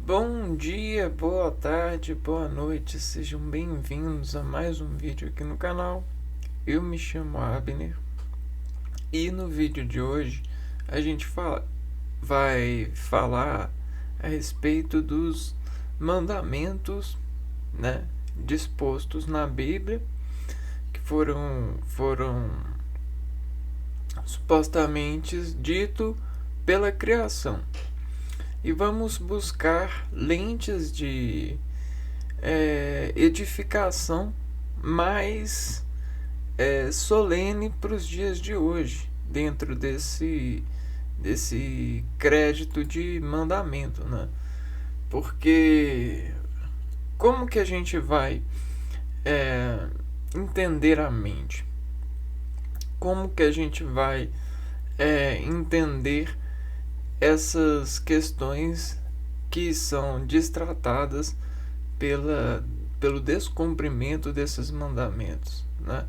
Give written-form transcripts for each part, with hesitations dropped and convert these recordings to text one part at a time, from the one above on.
Bom dia, boa tarde, boa noite, sejam bem-vindos a mais um vídeo aqui no canal. Eu me chamo Abner e no vídeo de hoje a gente vai falar a respeito dos mandamentos, né, dispostos na Bíblia, que foram supostamente dito pela criação. E vamos buscar lentes de edificação mais solene para os dias de hoje, dentro desse crédito de mandamento, né? Porque como que a gente vai entender a mente? Como que a gente vai entender essas questões que são destratadas pelo descumprimento desses mandamentos, né?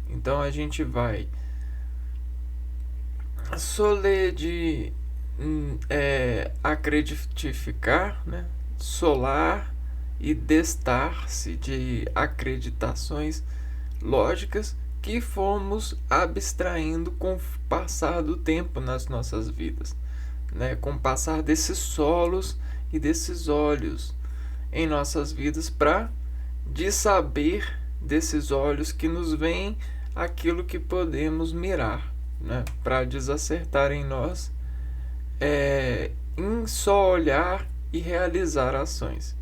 Então a gente vai acreditificar, né? Solar e destar-se de acreditações lógicas que fomos abstraindo com o passar do tempo nas nossas vidas, né? Com o passar desses solos e desses olhos em nossas vidas, para de saber desses olhos que nos veem aquilo que podemos mirar, né? Para desacertar em nós em só olhar e realizar ações.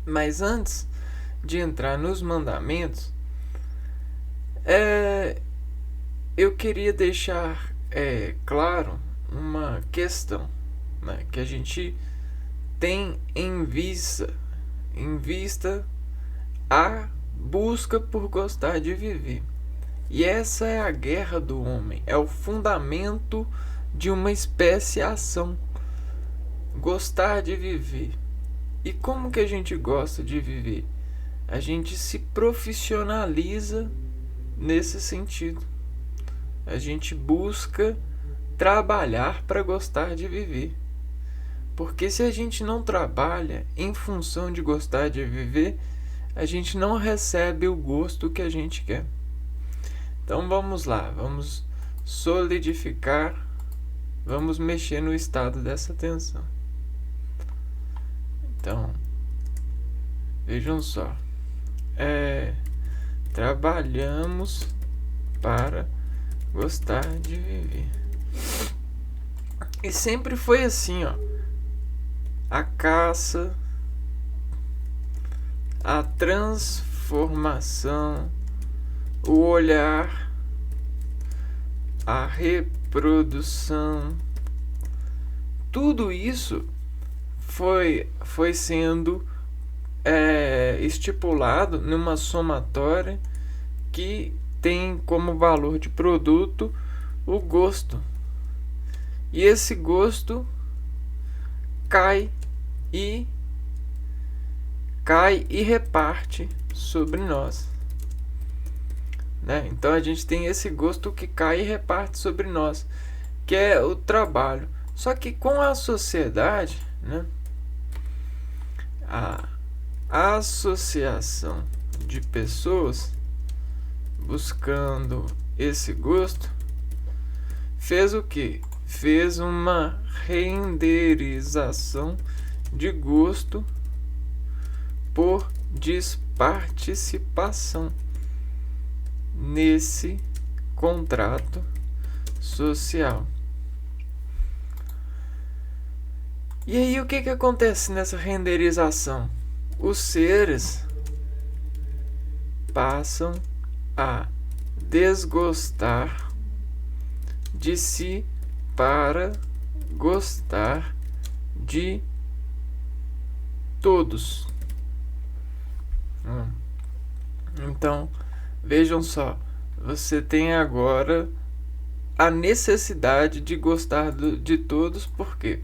Mas antes de entrar nos mandamentos, eu queria deixar claro uma questão, né, que a gente tem em vista a busca por gostar de viver. E essa é a guerra do homem, é o fundamento de uma espécie ação. Gostar de viver. E como que a gente gosta de viver? A gente se profissionaliza nesse sentido. A gente busca trabalhar para gostar de viver. Porque se a gente não trabalha em função de gostar de viver, a gente não recebe o gosto que a gente quer. Então vamos lá, vamos solidificar, vamos mexer no estado dessa tensão. Então, vejam só, trabalhamos para gostar de viver. E sempre foi assim, ó. A caça, a transformação, o olhar, a reprodução, tudo isso foi sendo estipulado numa somatória que tem como valor de produto o gosto. E esse gosto cai e reparte sobre nós, né? Então a gente tem esse gosto que cai e reparte sobre nós, que é o trabalho. Só que com a sociedade, né, a associação de pessoas buscando esse gosto fez o que? Fez uma renderização de gosto por desparticipação nesse contrato social. E aí o que acontece nessa renderização? Os seres passam a desgostar de si para gostar de todos. Então, vejam só, você tem agora a necessidade de gostar de todos, porque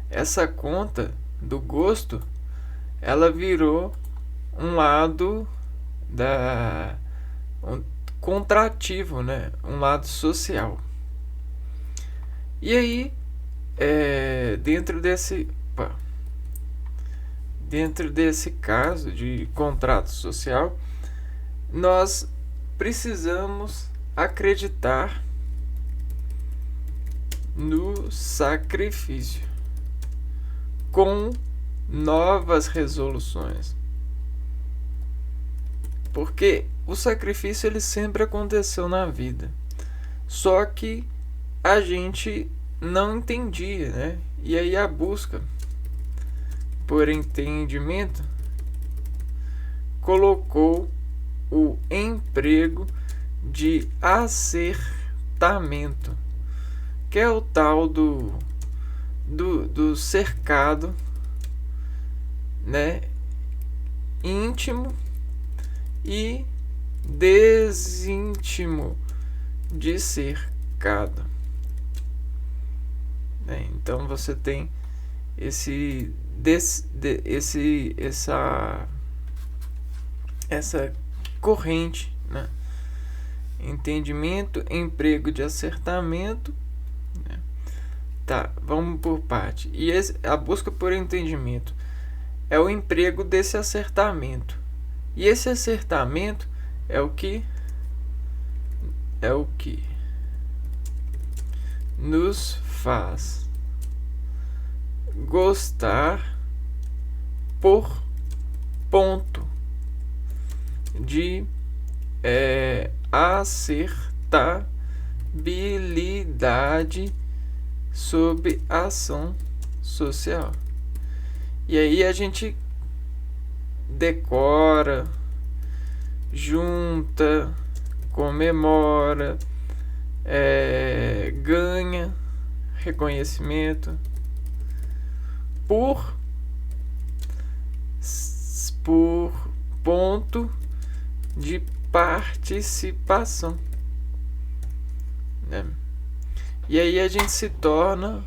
essa conta do gosto, ela virou um lado contrativo, né? Um lado social. E aí, dentro desse dentro desse caso de contrato social, nós precisamos acreditar no sacrifício com novas resoluções. Porque o sacrifício ele sempre aconteceu na vida. Só que a gente não entendia, né? E aí a busca por entendimento colocou o emprego de acertamento, que é o tal do cercado, né, íntimo e desíntimo de cercado. Então você tem essa corrente, né? Entendimento, emprego de acertamento, né? Tá, vamos por parte. E a busca por entendimento é o emprego desse acertamento. E esse acertamento é o que nos faz gostar por ponto de acertabilidade sob ação social. E aí a gente decora, junta, comemora, ganha reconhecimento por ponto de participação, né? E aí a gente se torna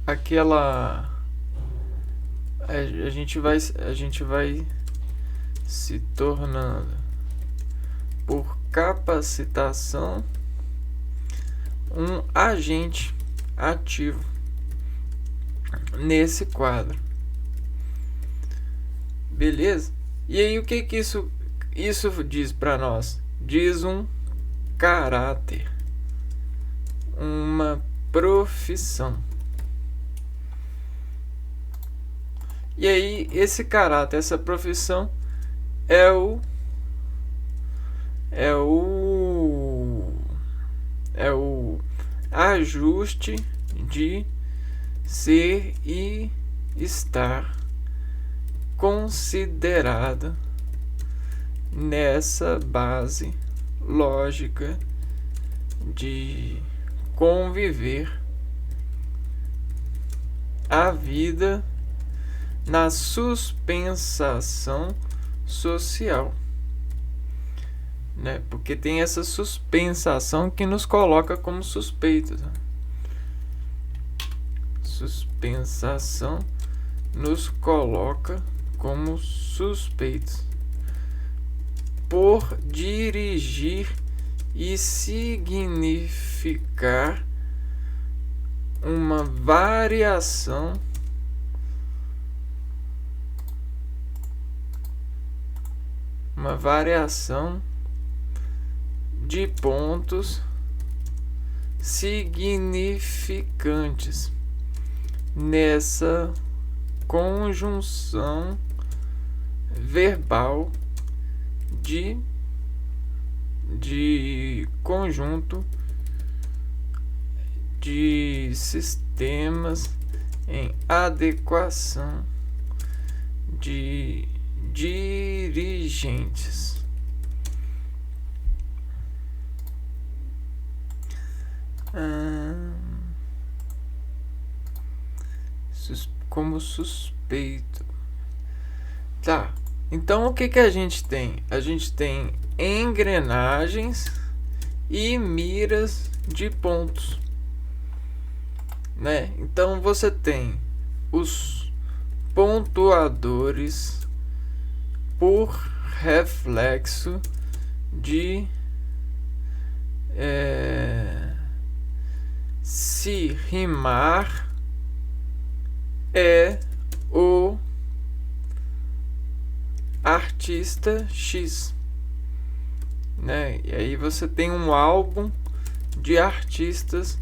aquela a gente vai se tornando por capacitação um agente ativo nesse quadro. Beleza? E aí o que isso diz para nós? Diz um caráter, uma profissão. E aí esse caráter, essa profissão é o ajuste de ser e estar considerado nessa base lógica de conviver a vida na suspensação social, né? Porque tem essa suspensação que nos coloca como suspeitos, né? Suspensação nos coloca como suspeitos por dirigir e significar uma variação de pontos significantes nessa conjunção verbal de conjunto de sistemas em adequação de dirigentes. Como suspeito. Tá. Então o que a gente tem? A gente tem engrenagens e miras de pontos, né? Então você tem os pontuadores por reflexo de se rimar é o artista X, né? E aí você tem um álbum de artistas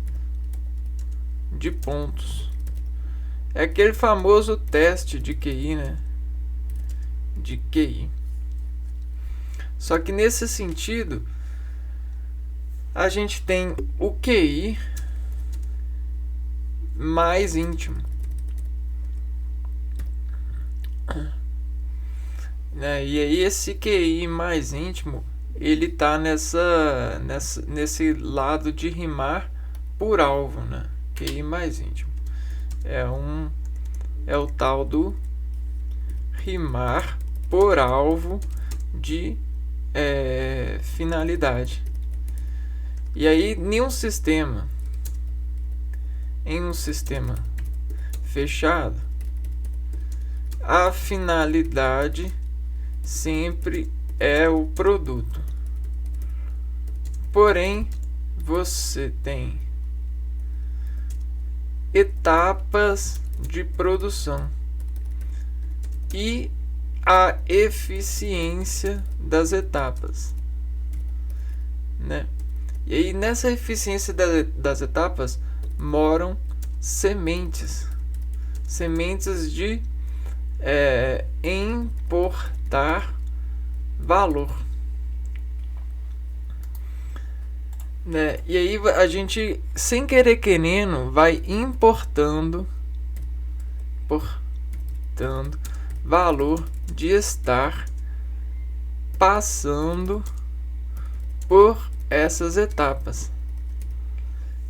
de pontos. É aquele famoso teste de QI, né? De QI. Só que nesse sentido, a gente tem o QI mais íntimo, né? E aí esse QI mais íntimo, ele tá nesse lado de rimar por alvo, né? QI mais íntimo é o tal do rimar por alvo de finalidade. E aí em um sistema fechado, a finalidade sempre é o produto. Porém, você tem etapas de produção e a eficiência das etapas, né? E aí nessa eficiência das etapas moram sementes de importar valor, né? E aí a gente, sem querer querendo, vai importando valor de estar passando por essas etapas.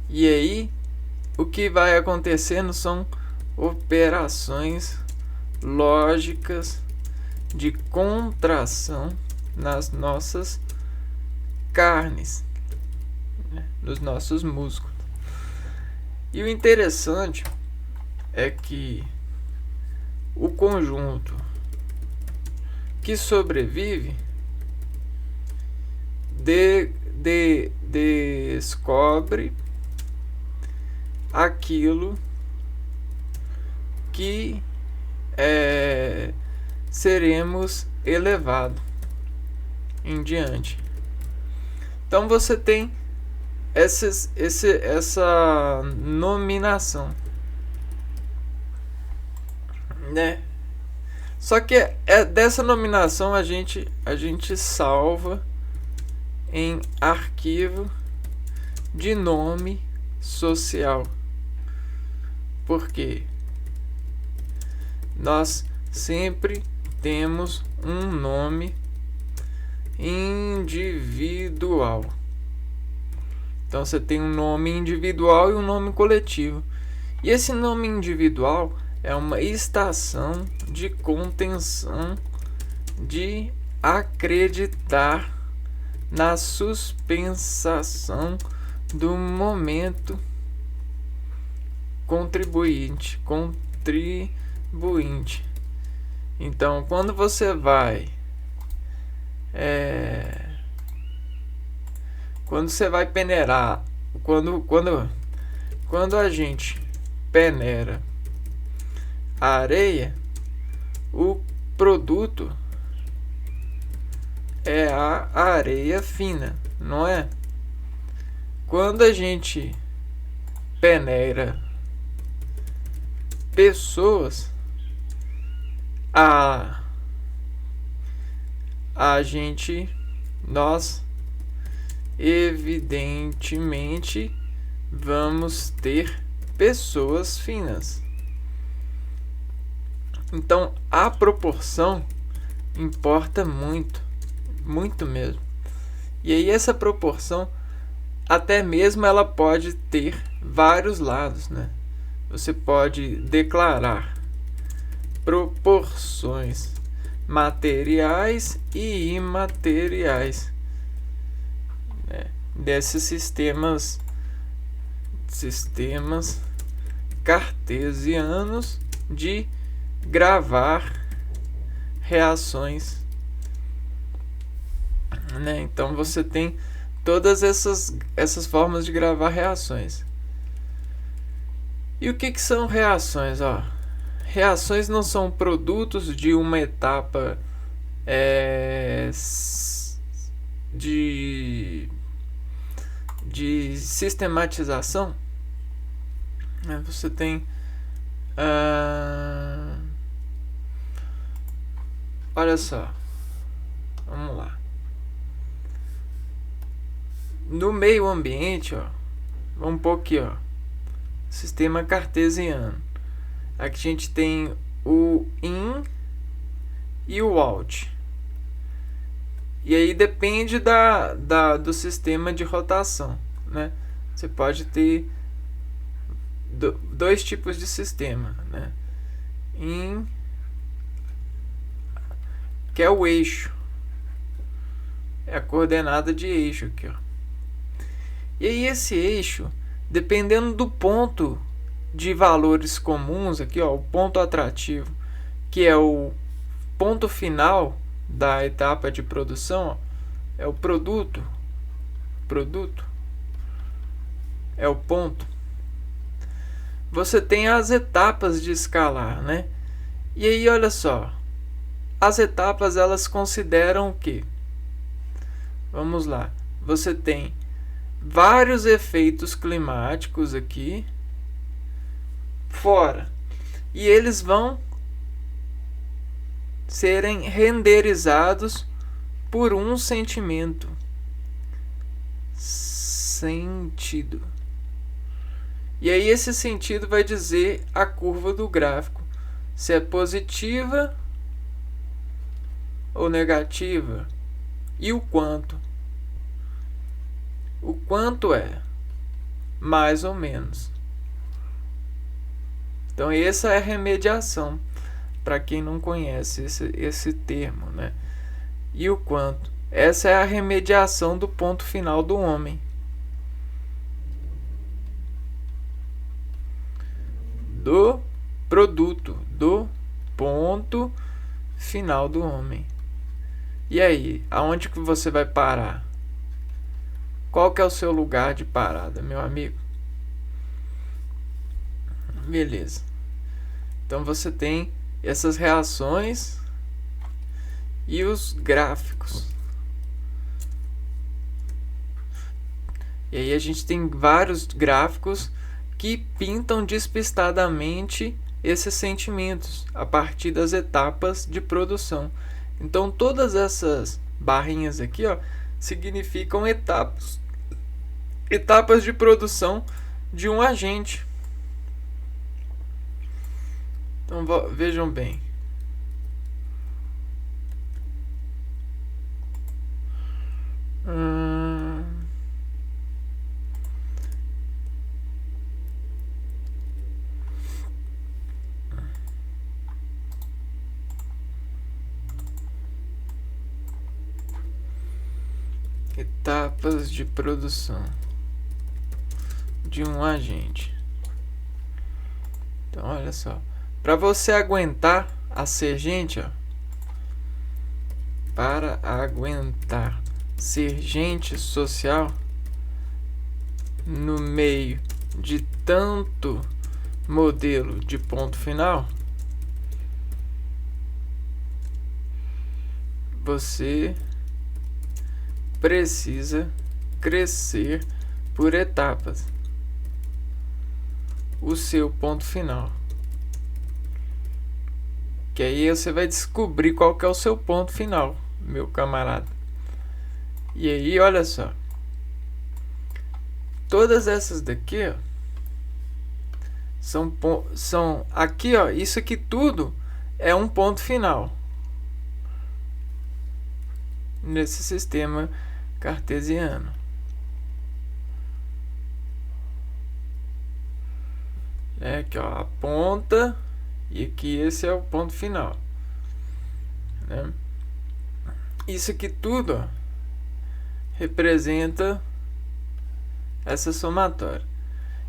E aí o que vai acontecendo são operações lógicas de contração nas nossas carnes, né? Nos nossos músculos. E o interessante é que o conjunto que sobrevive descobre aquilo que seremos elevados em diante. Então você tem essa nominação, né? Só que dessa nominação a gente salva em arquivo de nome social. Porque nós sempre temos um nome individual. Então você tem um nome individual e um nome coletivo. E esse nome individual é uma estação de contenção de acreditar na suspensação do momento contribuinte. Então, quando você vai peneirar, quando a gente peneira a areia, o produto é a areia fina, não é? Quando a gente peneira pessoas, nós evidentemente vamos ter pessoas finas. Então a proporção importa muito, muito mesmo. E aí essa proporção, até mesmo ela pode ter vários lados, né? Você pode declarar proporções materiais e imateriais, né, desses sistemas cartesianos de gravar reações, né? Então você tem todas essas formas de gravar reações. E o que são reações? Reações não são produtos de uma etapa de sistematização, né? Você tem olha só, vamos lá, no meio ambiente, ó, vamos pôr aqui, ó, sistema cartesiano. Aqui a gente tem o in e o out. E aí depende do sistema de rotação, né? Você pode ter dois tipos de sistema, né? Que é o eixo. É a coordenada de eixo aqui, ó. E aí esse eixo, dependendo do ponto de valores comuns aqui, ó, o ponto atrativo, que é o ponto final da etapa de produção, ó, é o produto é o ponto. Você tem as etapas de escalar, né? E aí olha só, as etapas elas consideram o quê? Vamos lá, você tem vários efeitos climáticos aqui fora, e eles vão serem renderizados por um sentido. E aí esse sentido vai dizer a curva do gráfico, se é positiva ou negativa, e o quanto. O quanto é mais ou menos. Então essa é a remediação, para quem não conhece esse termo, né? E o quanto? Essa é a remediação do ponto final do homem. Do produto, do ponto final do homem. E aí, aonde que você vai parar? Qual que é o seu lugar de parada, meu amigo? Beleza. Então você tem essas reações e os gráficos. E aí a gente tem vários gráficos que pintam despistadamente esses sentimentos a partir das etapas de produção. Então todas essas barrinhas aqui, ó, significam etapas de produção de um agente. Então vejam bem. Etapas de produção de um agente. Então olha só, para você aguentar a ser gente, ó, para aguentar ser gente social no meio de tanto modelo de ponto final, você precisa crescer por etapas o seu ponto final, que aí você vai descobrir qual que é o seu ponto final, meu camarada. E aí olha só, todas essas daqui, ó, são aqui, ó, isso aqui tudo é um ponto final nesse sistema cartesiano. Aqui, ó, a ponta, e aqui esse é o ponto final, né? Isso aqui tudo, ó, representa essa somatória.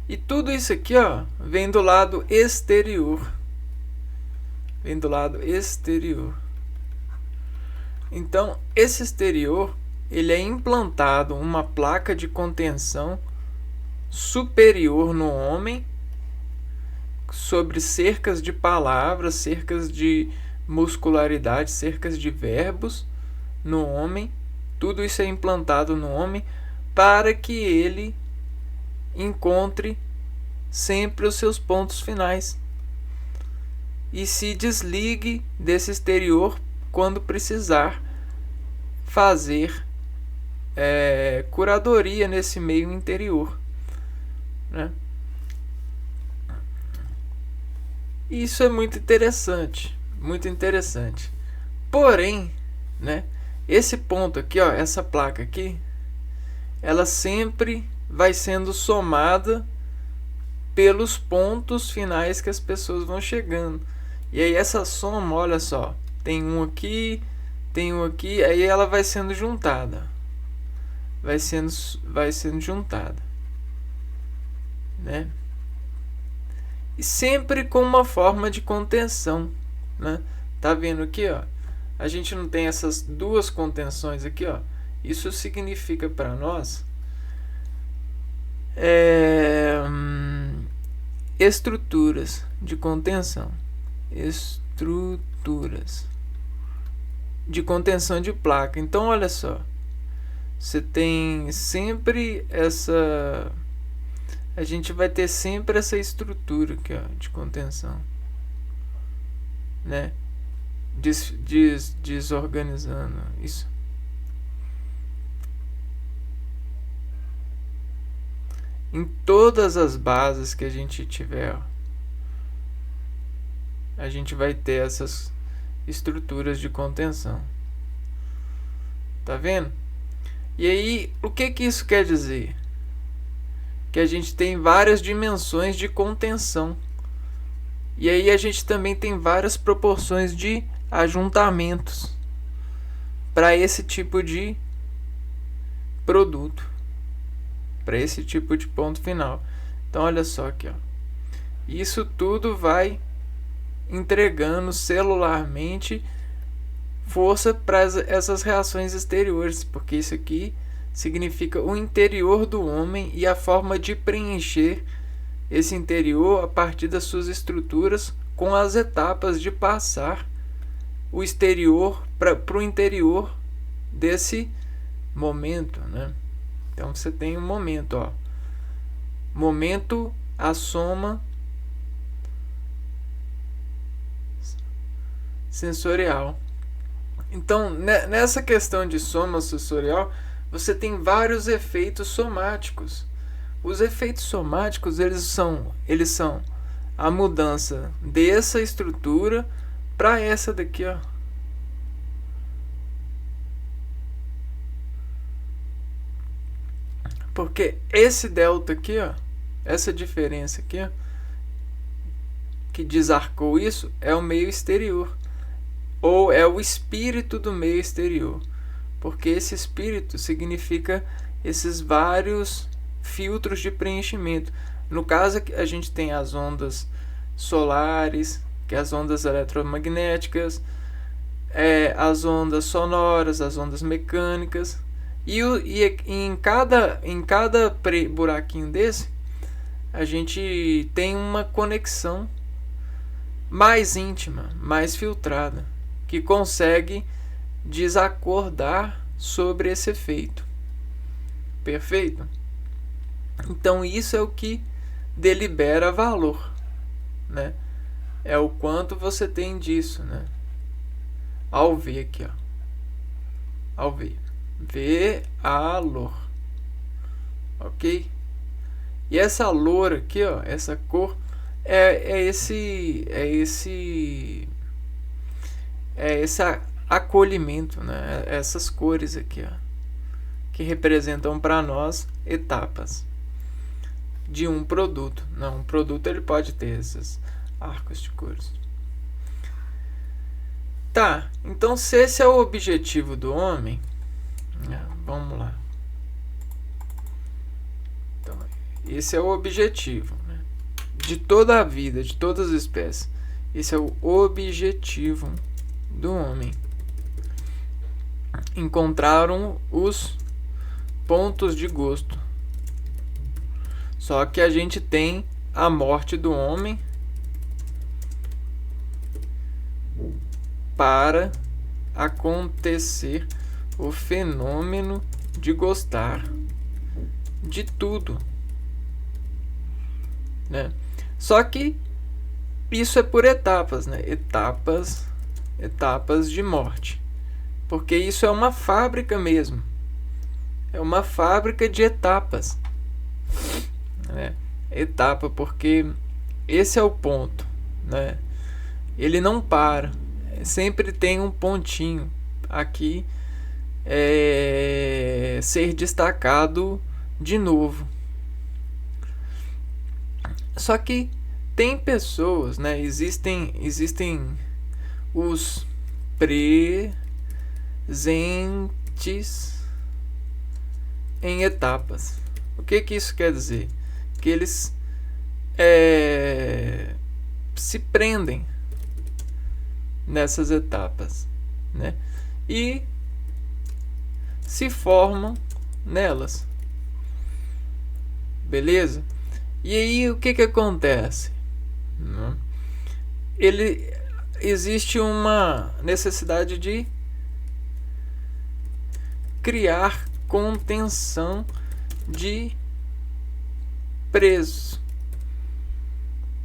E tudo isso aqui, ó, vem do lado exterior. Vem do lado exterior. Então, esse exterior, ele é implantado uma placa de contenção superior no homem, sobre cercas de palavras, cercas de muscularidade, cercas de verbos no homem. Tudo isso é implantado no homem para que ele encontre sempre os seus pontos finais e se desligue desse exterior quando precisar fazer curadoria nesse meio interior, né? Isso é muito interessante, muito interessante. Porém, né, esse ponto aqui, ó, essa placa aqui, ela sempre vai sendo somada pelos pontos finais que as pessoas vão chegando. E aí essa soma, olha só, tem um aqui, aí ela vai sendo juntada. Vai sendo juntada, né? E sempre com uma forma de contenção, né? Tá vendo aqui, ó? A gente não tem essas duas contenções aqui, ó. Isso significa para nós estruturas de contenção. Estruturas de contenção de placa. Então, olha só. Você tem sempre essa... A gente vai ter sempre essa estrutura aqui, ó, de contenção, né? Desorganizando isso. Em todas as bases que a gente tiver, ó, a gente vai ter essas estruturas de contenção. Tá vendo? E aí, o que isso quer dizer? Que a gente tem várias dimensões de contenção. E aí a gente também tem várias proporções de ajuntamentos para esse tipo de produto, para esse tipo de ponto final. Então olha só aqui, ó. Isso tudo vai entregando celularmente força para essas reações exteriores, porque isso aqui significa o interior do homem e a forma de preencher esse interior a partir das suas estruturas, com as etapas de passar o exterior para o interior desse momento, né? Então você tem um momento, ó. Momento, a soma sensorial. Então, nessa questão de soma sensorial, você tem vários efeitos somáticos. Os efeitos somáticos, eles são a mudança dessa estrutura para essa daqui, ó. Porque esse delta aqui, ó, essa diferença aqui, ó, que desarcou isso, é o meio exterior, ou é o espírito do meio exterior, porque esse espírito significa esses vários filtros de preenchimento. No caso, a gente tem as ondas solares, que é as ondas eletromagnéticas, as ondas sonoras, as ondas mecânicas, e em cada buraquinho desse, a gente tem uma conexão mais íntima, mais filtrada, que consegue desacordar sobre esse efeito. Perfeito? Então isso é o que delibera valor, né? É o quanto você tem disso, né? Ao ver aqui, ó. Ao ver. Valor. Ok? E essa loura aqui, ó, essa cor é esse acolhimento, né? Essas cores aqui, ó, que representam para nós etapas de um produto. Não, um produto ele pode ter esses arcos de cores. Tá, então se esse é o objetivo do homem, vamos lá. Então, esse é o objetivo, né, de toda a vida, de todas as espécies. Esse é o objetivo do homem. Encontraram os pontos de gosto. Só que a gente tem a morte do homem para acontecer o fenômeno de gostar de tudo, né? Só que isso é por etapas, né? Etapas de morte, porque isso é uma fábrica mesmo, é uma fábrica de etapas, né? Etapa, porque esse é o ponto, né? Ele não para, sempre tem um pontinho aqui ser destacado de novo. Só que tem pessoas, né? Existem os presentes em etapas. O que isso quer dizer? Que eles se prendem nessas etapas, né? E se formam nelas. Beleza? E aí o que acontece? Existe uma necessidade de criar contenção de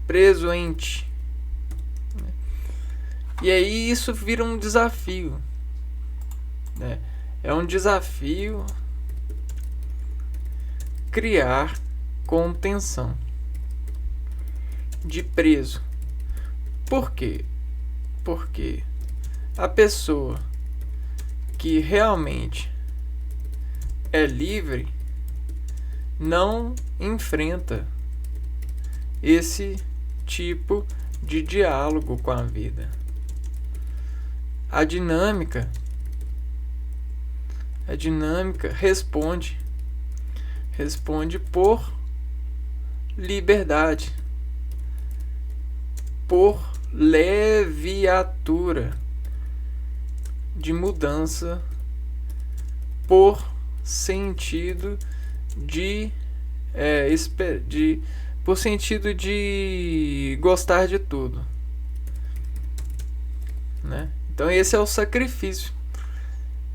presoente. E aí isso vira um desafio, né? É um desafio criar contenção de preso. Por quê? Porque a pessoa que realmente é livre não enfrenta esse tipo de diálogo com a vida. A dinâmica responde por liberdade, por leviatura de mudança, por sentido por sentido de gostar de tudo, né? Então esse é o sacrifício,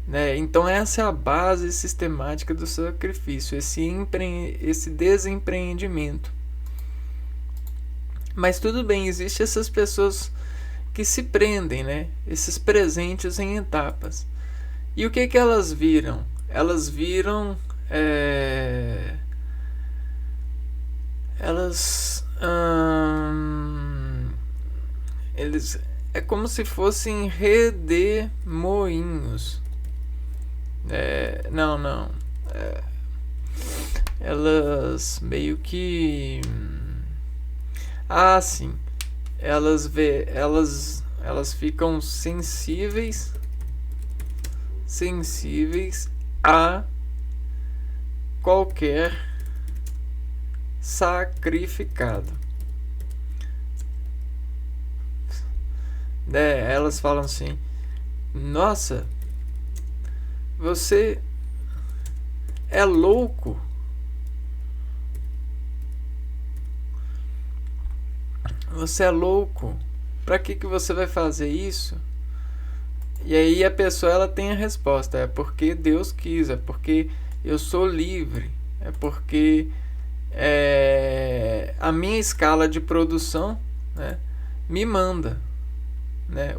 né? Então essa é a base sistemática do sacrifício, esse desempreendimento. Mas tudo bem, existem essas pessoas que se prendem, né? Esses presentes em etapas. E o que elas viram? Elas viram eles é como se fossem redemoinhos. Elas meio que sim, elas ficam sensíveis a qualquer sacrificado. Elas falam assim: nossa, você é louco. Você é louco. Pra que você vai fazer isso? E aí a pessoa ela tem a resposta: é porque Deus quis, é porque eu sou livre, é porque a minha escala de produção, né, me manda, né?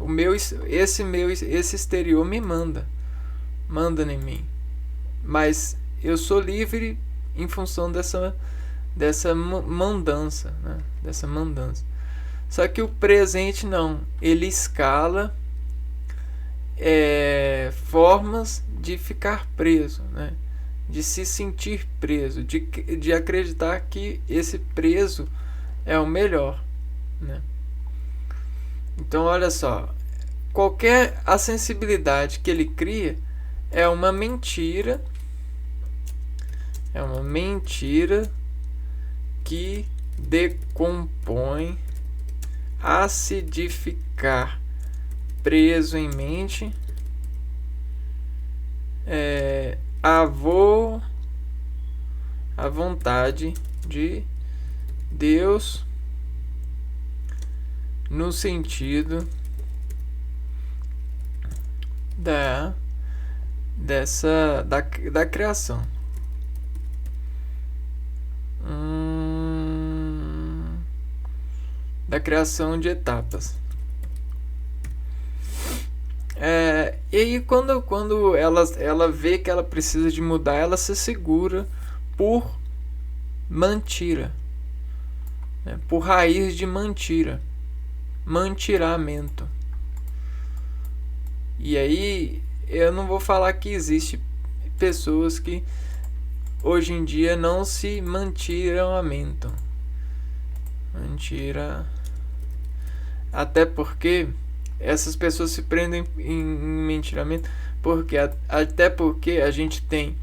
Esse exterior me manda em mim, mas eu sou livre em função dessa mandança, né? Dessa mandança. Só que o presente não, ele escala formas de ficar preso, né? De se sentir preso, de acreditar que esse preso é o melhor, né? Então olha só, a sensibilidade que ele cria é uma mentira que decompõe a se ficar preso em mente a vontade de Deus, no sentido da dessa da criação. Da criação de etapas. E aí quando ela vê que ela precisa de mudar, ela se segura por mentira, né? Por raiz de mentira, mantiramento. E aí eu não vou falar que existe pessoas que hoje em dia não se mantiramentam. Mentira. Até porque essas pessoas se prendem em mentiramento até porque a gente tem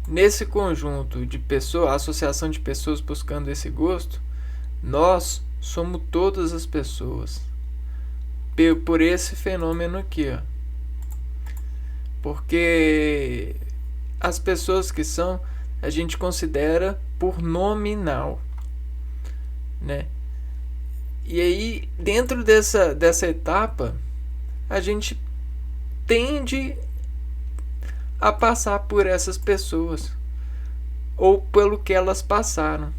nesse conjunto de pessoas, a associação de pessoas buscando esse gosto, nós somos todas as pessoas por esse fenômeno aqui, ó. Porque as pessoas que são, a gente considera por nominal, né? E aí, dentro dessa etapa, a gente tende a passar por essas pessoas, ou pelo que elas passaram,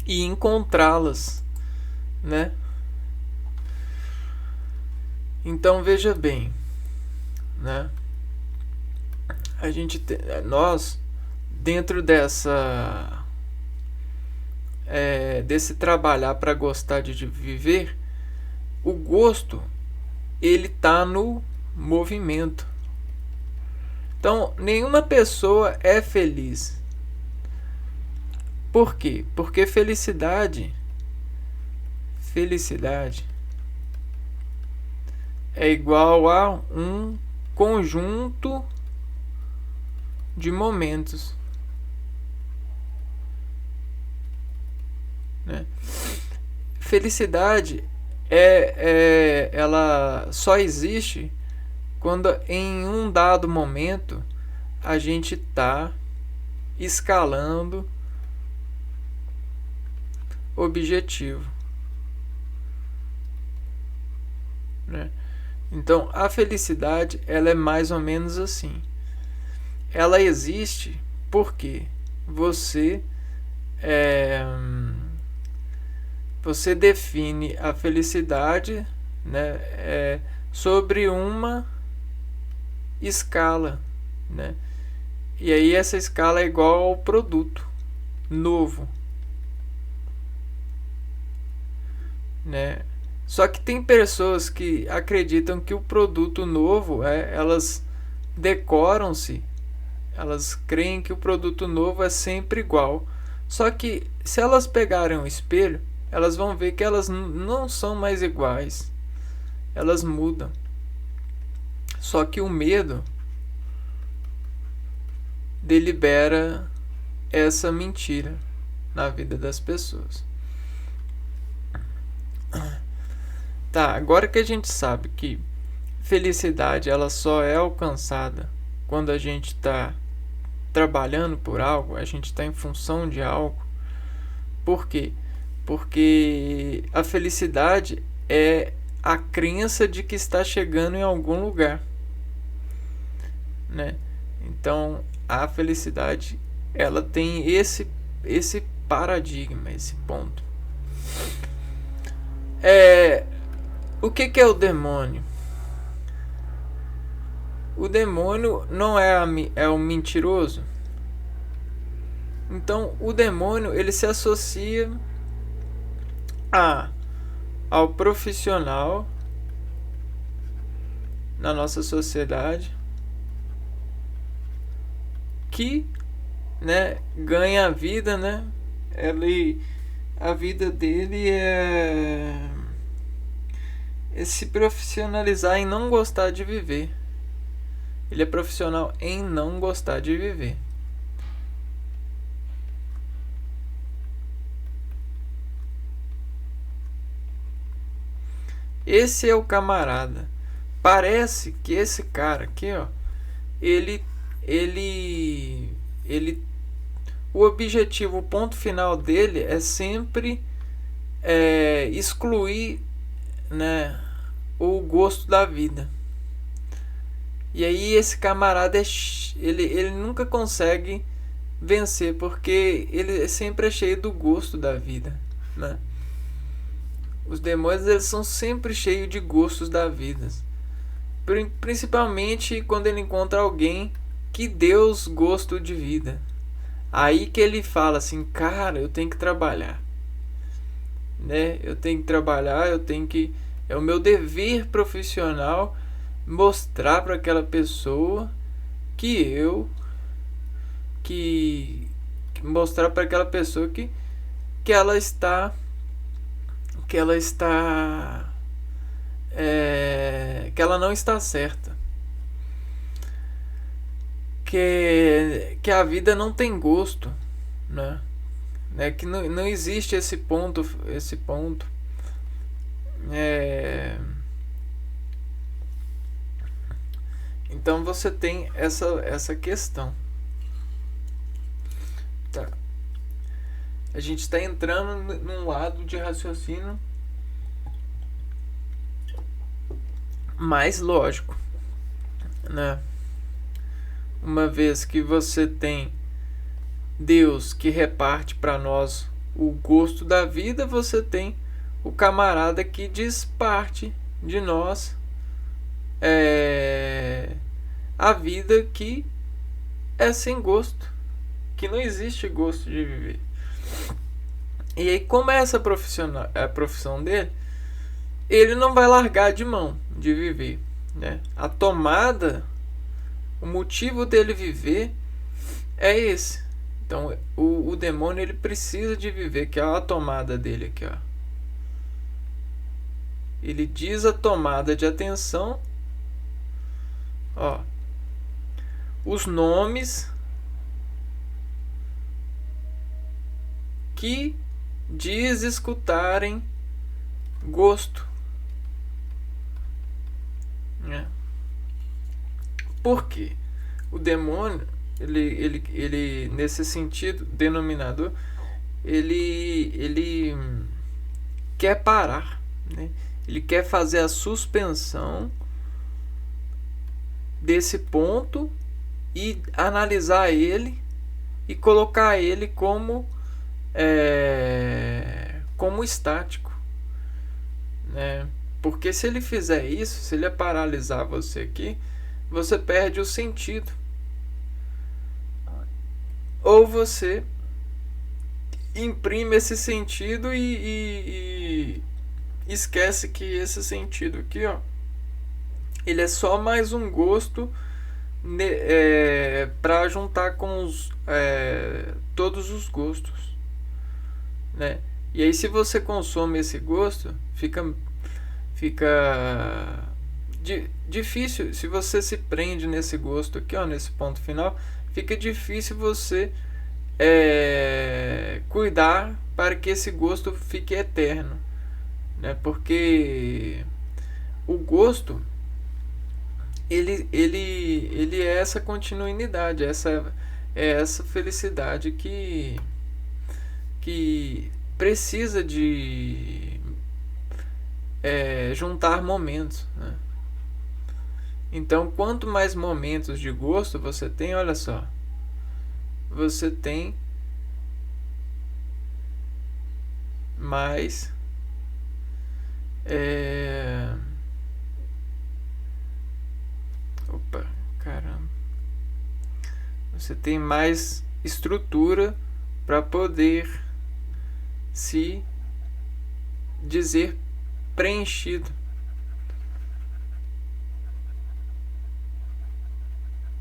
e encontrá-las, né? Então, veja bem, né? Nós, dentro desse trabalhar para gostar de viver, o gosto ele tá no movimento. Então, nenhuma pessoa é feliz. Por quê? Porque felicidade é igual a um conjunto de momentos, né? Felicidade ela só existe quando em um dado momento a gente está escalando objetivo, né? Então a felicidade ela é mais ou menos assim. Ela existe porque você define a felicidade, né, sobre uma escala, né? E aí essa escala é igual ao produto novo, né? Só que tem pessoas que acreditam que o produto novo elas decoram-se, elas creem que o produto novo é sempre igual. Só que se elas pegarem um espelho, elas vão ver que elas não são mais iguais. Elas mudam. Só que o medo delibera essa mentira na vida das pessoas. Tá, agora que a gente sabe que felicidade ela só é alcançada quando a gente está trabalhando por algo, a gente está em função de algo. Por quê? Porque a felicidade é a crença de que está chegando em algum lugar, né? Então a felicidade ela tem esse paradigma, esse ponto. O que é o demônio? O demônio não é o mentiroso. Então o demônio ele se associa ao profissional na nossa sociedade que, né, ganha a vida, né? A vida dele é se profissionalizar em não gostar de viver. Ele é profissional em não gostar de viver. Esse é o camarada. Parece que esse cara aqui, ó, o objetivo, o ponto final dele é sempre excluir, né, o gosto da vida. E aí esse camarada ele nunca consegue vencer, porque ele sempre é cheio do gosto da vida, né? Os demônios, eles são sempre cheios de gostos da vida, principalmente quando ele encontra alguém que deu os gostos de vida. Aí que ele fala assim: cara, eu tenho que trabalhar, né? Eu tenho que trabalhar, eu tenho que, é o meu dever profissional mostrar para aquela pessoa que mostrar para aquela pessoa que ela está que ela está que ela não está certa, que a vida não tem gosto, né? Que não existe esse ponto. Então você tem essa questão. Tá. A gente está entrando num lado de raciocínio mais lógico, né? Uma vez que você tem Deus que reparte para nós o gosto da vida, você tem o camarada que desparte de nós a vida que é sem gosto, que não existe gosto de viver. E aí, como é essa a profissão dele, ele não vai largar de mão de viver, né? A tomada, o motivo dele viver é esse. Então o demônio, ele precisa de viver, que é a tomada dele aqui, ó. Ele diz a tomada de atenção, ó, os nomes que diz escutarem gosto, né? Por quê? O demônio, ele nesse sentido denominador, ele quer parar, né? Ele quer fazer a suspensão desse ponto e analisar ele e colocar ele como estático, né? Porque se ele fizer isso, se ele paralisar você aqui, você perde o sentido. Ou você imprime esse sentido e esquece que esse sentido aqui, ó, ele é só mais um gosto para juntar com todos os gostos, né? E aí, se você consome esse gosto, fica difícil. Se você se prende nesse gosto aqui, ó, nesse ponto final, fica difícil você cuidar para que esse gosto fique eterno, né? Porque o gosto, ele é essa continuidade, essa felicidade que precisa de juntar momentos, né? Então, quanto mais momentos de gosto você tem, olha só, você tem mais você tem mais estrutura para poder se dizer preenchido,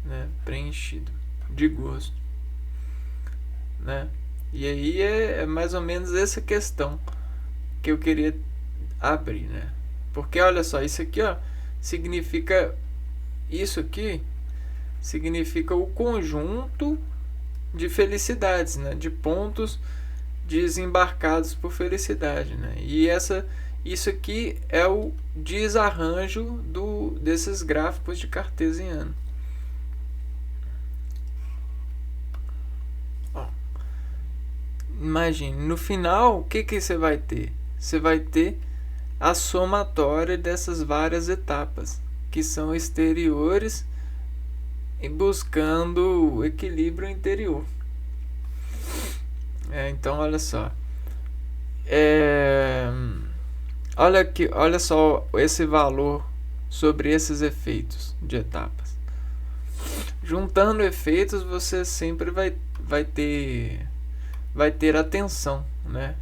né? Preenchido de gosto, né? E aí é mais ou menos essa questão que eu queria abrir, né? Porque olha só, isso aqui, ó, significa o conjunto de felicidades, né? De pontos desembarcados por felicidade, né? E isso aqui é o desarranjo desses gráficos de cartesiano. Imagine, no final, o que você vai ter? Você vai ter a somatória dessas várias etapas, que são exteriores e buscando o equilíbrio interior. Então olha só, olha só esse valor sobre esses efeitos de etapas. Juntando efeitos, você sempre vai ter atenção, né?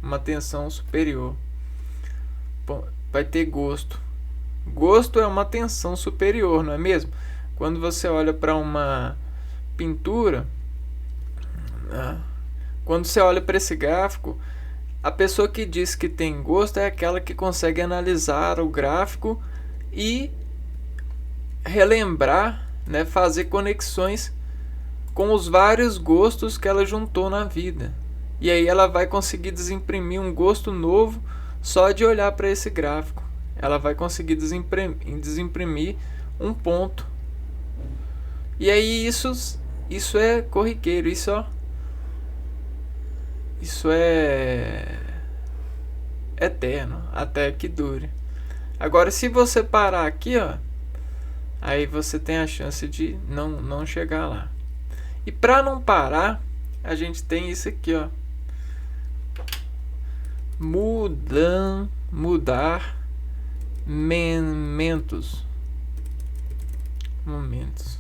Uma atenção superior. Bom, vai ter gosto. Gosto é uma atenção superior, não é mesmo? Quando você olha para uma pintura, né? Quando você olha para esse gráfico, a pessoa que diz que tem gosto é aquela que consegue analisar o gráfico e relembrar, né, fazer conexões com os vários gostos que ela juntou na vida. E aí ela vai conseguir desimprimir um gosto novo só de olhar para esse gráfico. Ela vai conseguir desimprimir um ponto. E aí isso é corriqueiro, isso é eterno, até que dure. Agora, se você parar aqui, aí você tem a chance de não chegar lá. E para não parar, a gente tem isso aqui, mudar momentos.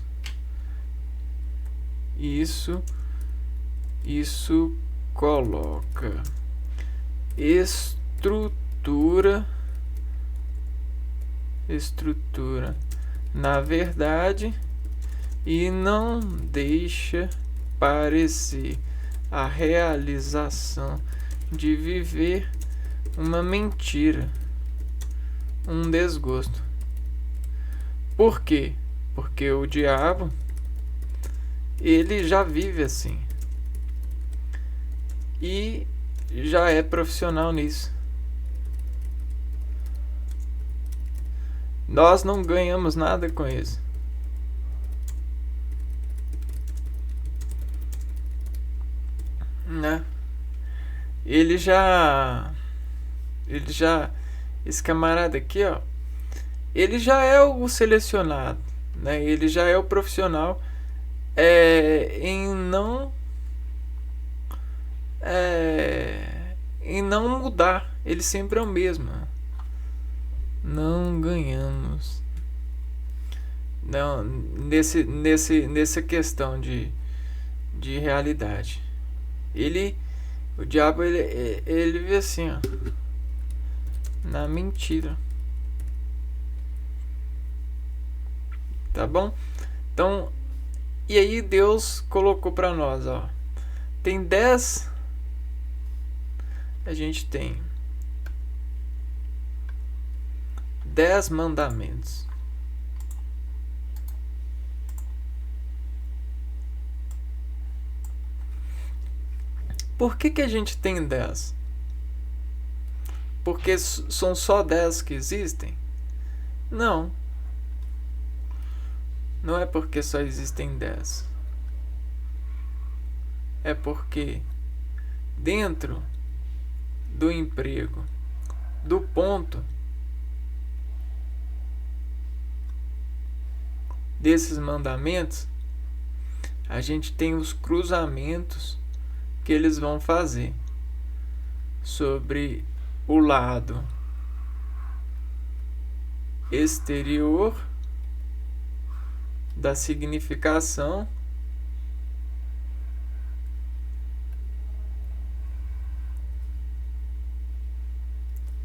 Isso coloca estrutura na verdade e não deixa parecer a realização de viver uma mentira, um desgosto. Por quê? Porque o diabo, ele já vive assim e já é profissional nisso. Nós não ganhamos nada com isso. Né? Esse camarada aqui, ele já é o selecionado, né? Ele já é o profissional em não mudar. Ele sempre é o mesmo. Não ganhamos. Não, nessa questão de realidade. O diabo, ele vê assim, na mentira. Tá bom? Então, e aí Deus colocou para nós, tem 10. A gente tem 10 mandamentos. Por que a gente tem 10? Porque são só 10 que existem? Não. Não é porque só existem 10. É porque dentro do emprego, do ponto desses mandamentos, a gente tem os cruzamentos que eles vão fazer sobre o lado exterior da significação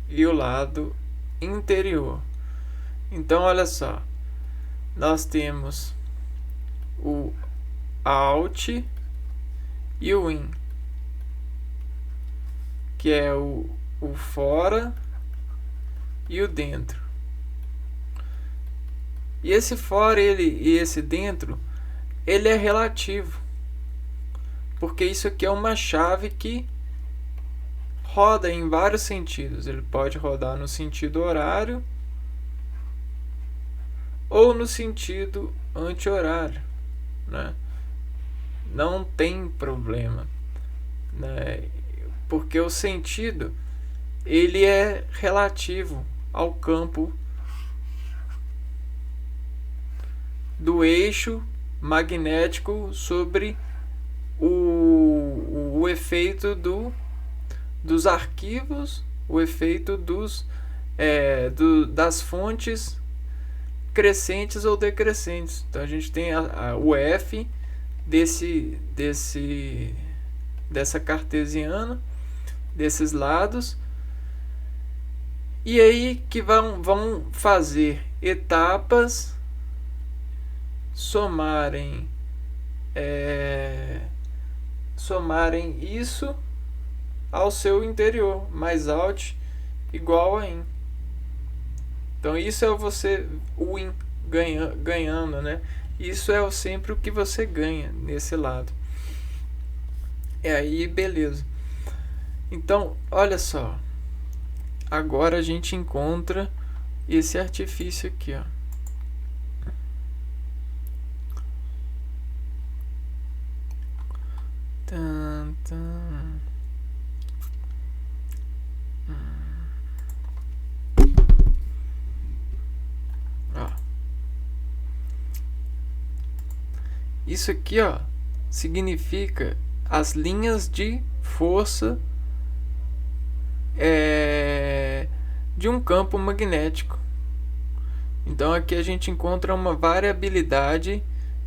e o lado interior. Então, olha só, nós temos o out e o in, que é o fora e o dentro. E esse fora e esse dentro, ele é relativo, porque isso aqui é uma chave que roda em vários sentidos. Ele pode rodar no sentido horário ou no sentido anti-horário, né? Não tem problema, né? Porque o sentido, ele é relativo ao campo do eixo magnético sobre o efeito dos arquivos, o efeito das fontes crescentes ou decrescentes. Então a gente tem o F dessa cartesiana, desses lados, e aí que vão fazer etapas somarem isso ao seu interior, mais out igual a in. Então isso é você, o in ganhando, né? Isso é sempre o que você ganha nesse lado. E aí, beleza. Então, olha só. Agora a gente encontra esse artifício aqui, ó. Isso aqui, ó, significa as linhas de força de um campo magnético. Então aqui a gente encontra uma variabilidade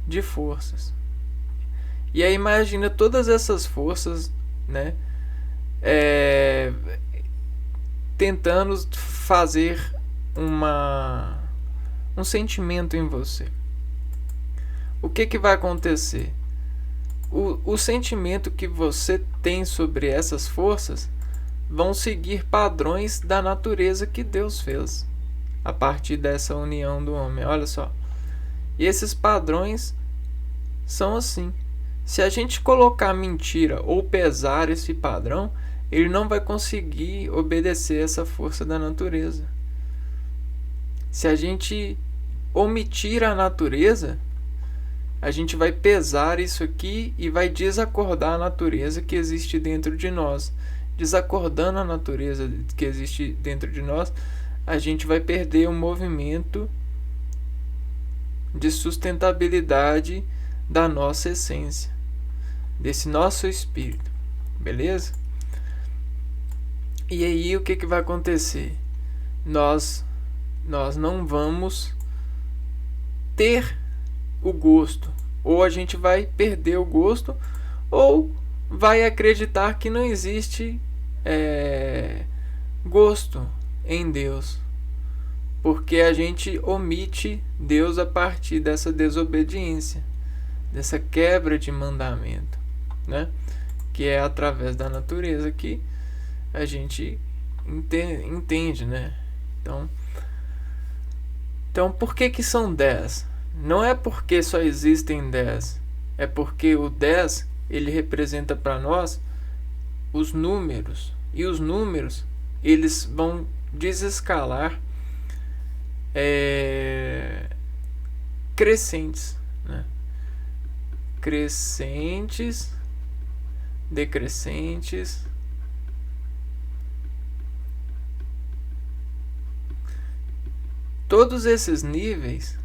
de forças. E aí imagina todas essas forças, né, tentando fazer um sentimento em você. O que vai acontecer? O sentimento que você tem sobre essas forças vão seguir padrões da natureza que Deus fez a partir dessa união do homem. Olha só. E esses padrões são assim. Se a gente colocar mentira ou pesar esse padrão, ele não vai conseguir obedecer essa força da natureza. Se a gente omitir a natureza, a gente vai pesar isso aqui e vai desacordar a natureza que existe dentro de nós. Desacordando a natureza que existe dentro de nós, a gente vai perder o movimento de sustentabilidade da nossa essência, desse nosso espírito. Beleza? E aí o que vai acontecer? Nós não vamos ter o gosto, ou a gente vai perder o gosto, ou vai acreditar que não existe gosto em Deus, porque a gente omite Deus a partir dessa desobediência, dessa quebra de mandamento, né? Que é através da natureza que a gente entende, né? Então por que são 10? Não é porque só existem 10, é porque o 10 ele representa para nós os números, e os números eles vão desescalar crescentes, né? Crescentes, decrescentes, todos esses níveis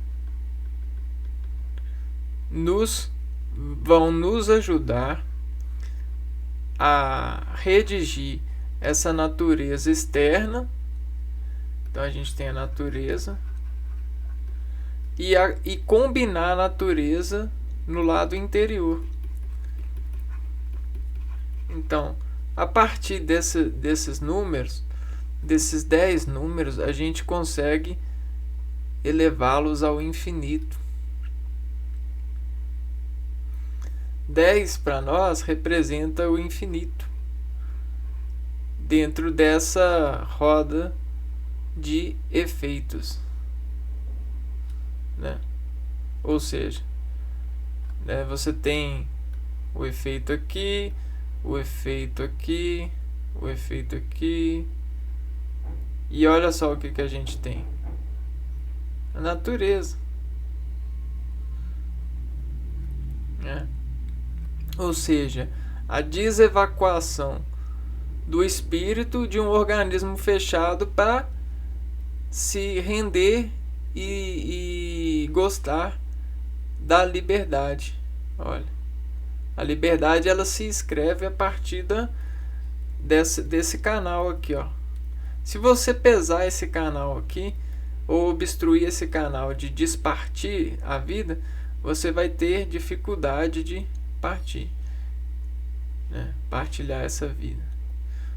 vão nos ajudar a redigir essa natureza externa. Então a gente tem a natureza e combinar a natureza no lado interior. Então, a partir desses números, desses 10 números, a gente consegue elevá-los ao infinito. 10 para nós representa o infinito dentro dessa roda de efeitos, né? Ou seja, né, você tem o efeito aqui, o efeito aqui, o efeito aqui, e olha só o que a gente tem: a natureza, né? Ou seja, a desevacuação do espírito de um organismo fechado para se render e gostar da liberdade. Olha, a liberdade ela se escreve a partir desse canal aqui, ó. Se você pesar esse canal aqui ou obstruir esse canal de despartir a vida, você vai ter dificuldade de partir, né? Partilhar essa vida.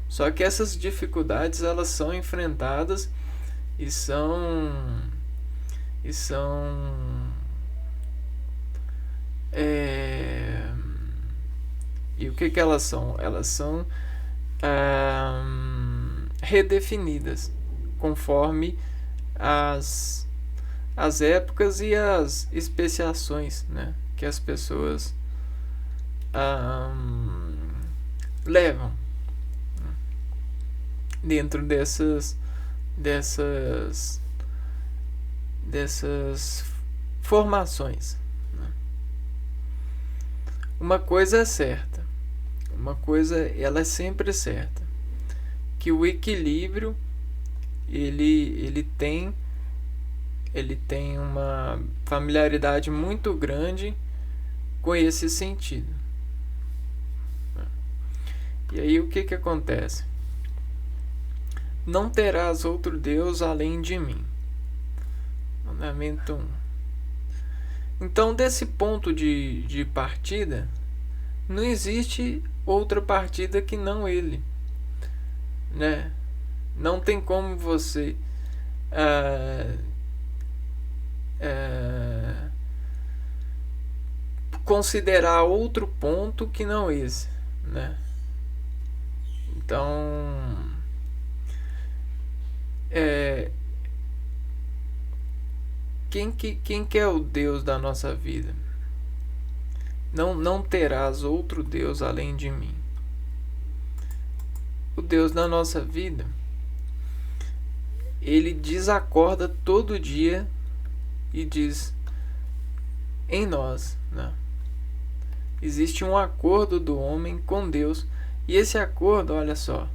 Só que essas dificuldades elas são enfrentadas e são e o que elas são? Elas são redefinidas conforme as épocas e as especiações, né, que as pessoas levam dentro dessas formações, né? Uma coisa é certa, uma coisa ela é sempre certa, que o equilíbrio ele tem uma familiaridade muito grande com esse sentido. E aí o que acontece? Não terás outro Deus além de mim. Mandamento 1. Então, desse ponto de partida, não existe outra partida que não ele, né? Não tem como você considerar outro ponto que não esse, né? Então, quem que é o Deus da nossa vida? Não terás outro Deus além de mim. O Deus da nossa vida, ele desacorda todo dia e diz em nós, né? Existe um acordo do homem com Deus, e esse acordo, olha só,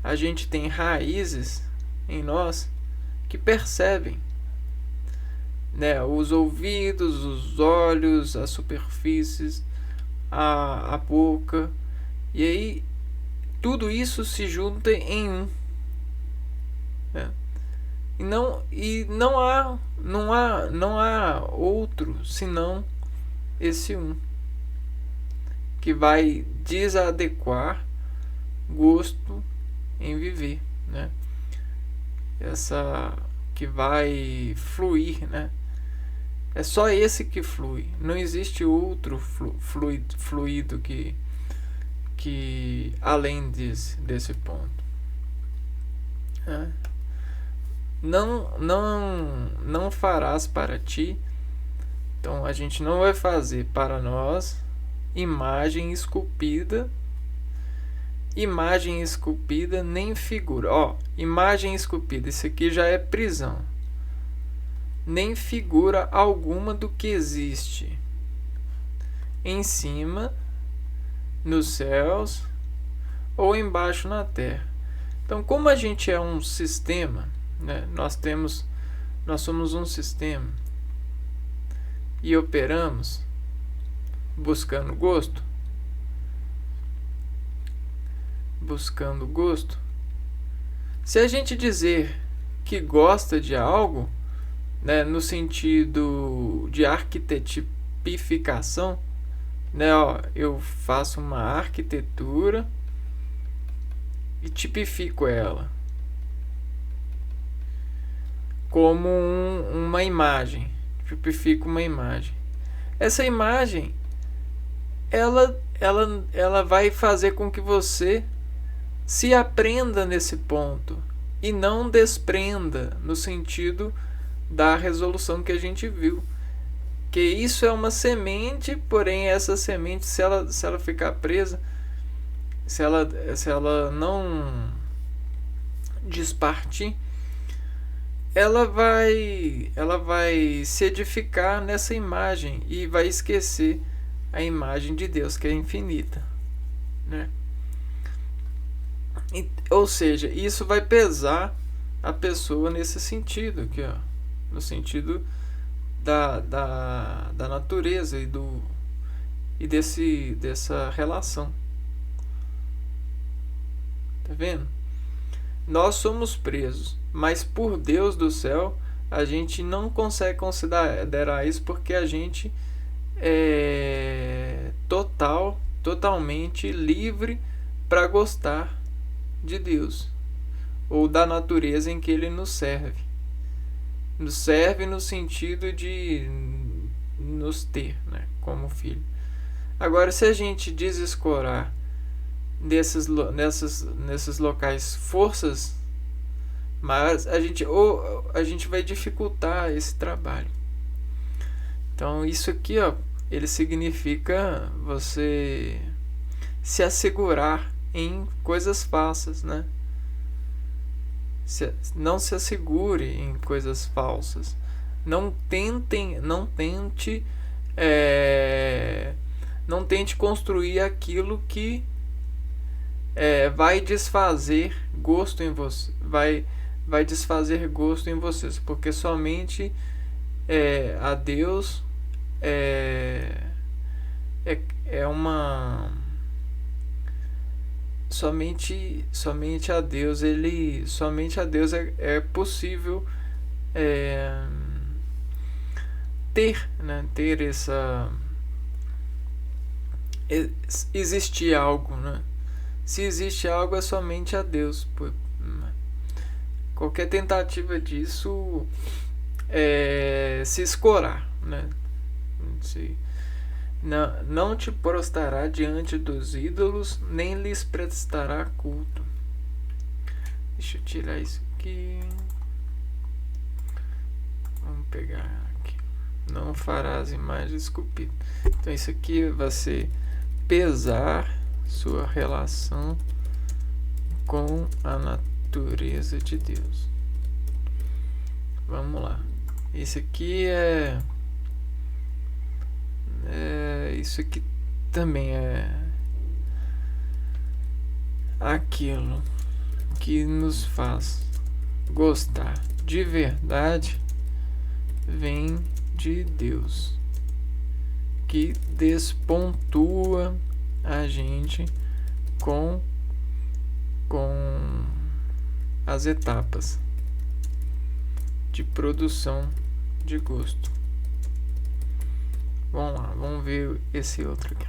a gente tem raízes em nós que percebem, né? Os ouvidos, os olhos, as superfícies, a boca, e aí tudo isso se junta em um, né? E não há outro senão esse um, que vai desadequar gosto em viver, né? Essa que vai fluir, né? É só esse que flui. Não existe outro fluido que além desse ponto, né? Não farás para ti. Então a gente não vai fazer para nós imagem esculpida nem figura. Ó, imagem esculpida, isso aqui já é prisão. Nem figura alguma do que existe em cima, nos céus ou embaixo na terra. Então, como a gente é um sistema, né? Nós somos um sistema e operamos buscando gosto. Se a gente dizer que gosta de algo, né, no sentido de arquitetipificação, né, ó, eu faço uma arquitetura e tipifico ela como uma imagem. Tipifico uma imagem. Essa imagem ela vai fazer com que você se aprenda nesse ponto e não desprenda no sentido da resolução que a gente viu, que isso é uma semente, porém essa semente, se ela ficar presa, se ela não despartir, ela vai se edificar nessa imagem e vai esquecer a imagem de Deus, que é infinita, né? Ou seja, isso vai pesar a pessoa nesse sentido aqui, ó, no sentido da natureza dessa relação. Tá vendo? Nós somos presos, mas por Deus do céu a gente não consegue considerar isso, porque a gente é totalmente livre para gostar de Deus ou da natureza em que Ele nos serve. Nos serve no sentido de nos ter, né, como filho. Agora, se a gente desescorar nesses locais forças maiores, a gente vai dificultar esse trabalho. Então, isso aqui, ó, ele significa você se assegurar em coisas falsas, né? Não se assegure em coisas falsas. Não tente construir aquilo que vai desfazer gosto em você. Vai desfazer gosto em vocês, porque somente a Deus somente a Deus é possível ter essa existir algo, né? Se existe algo, é somente a Deus. Qualquer tentativa disso se escorar, né? Não te prostrará diante dos ídolos, nem lhes prestará culto. Deixa eu tirar isso aqui. Vamos pegar aqui. Não farás imagens esculpidas. Então isso aqui vai ser pesar sua relação com a natureza de Deus. Vamos lá. Esse aqui isso aqui também é aquilo que nos faz gostar de verdade, vem de Deus, que despontua a gente com as etapas de produção de gosto. Vamos lá, vamos ver esse outro aqui.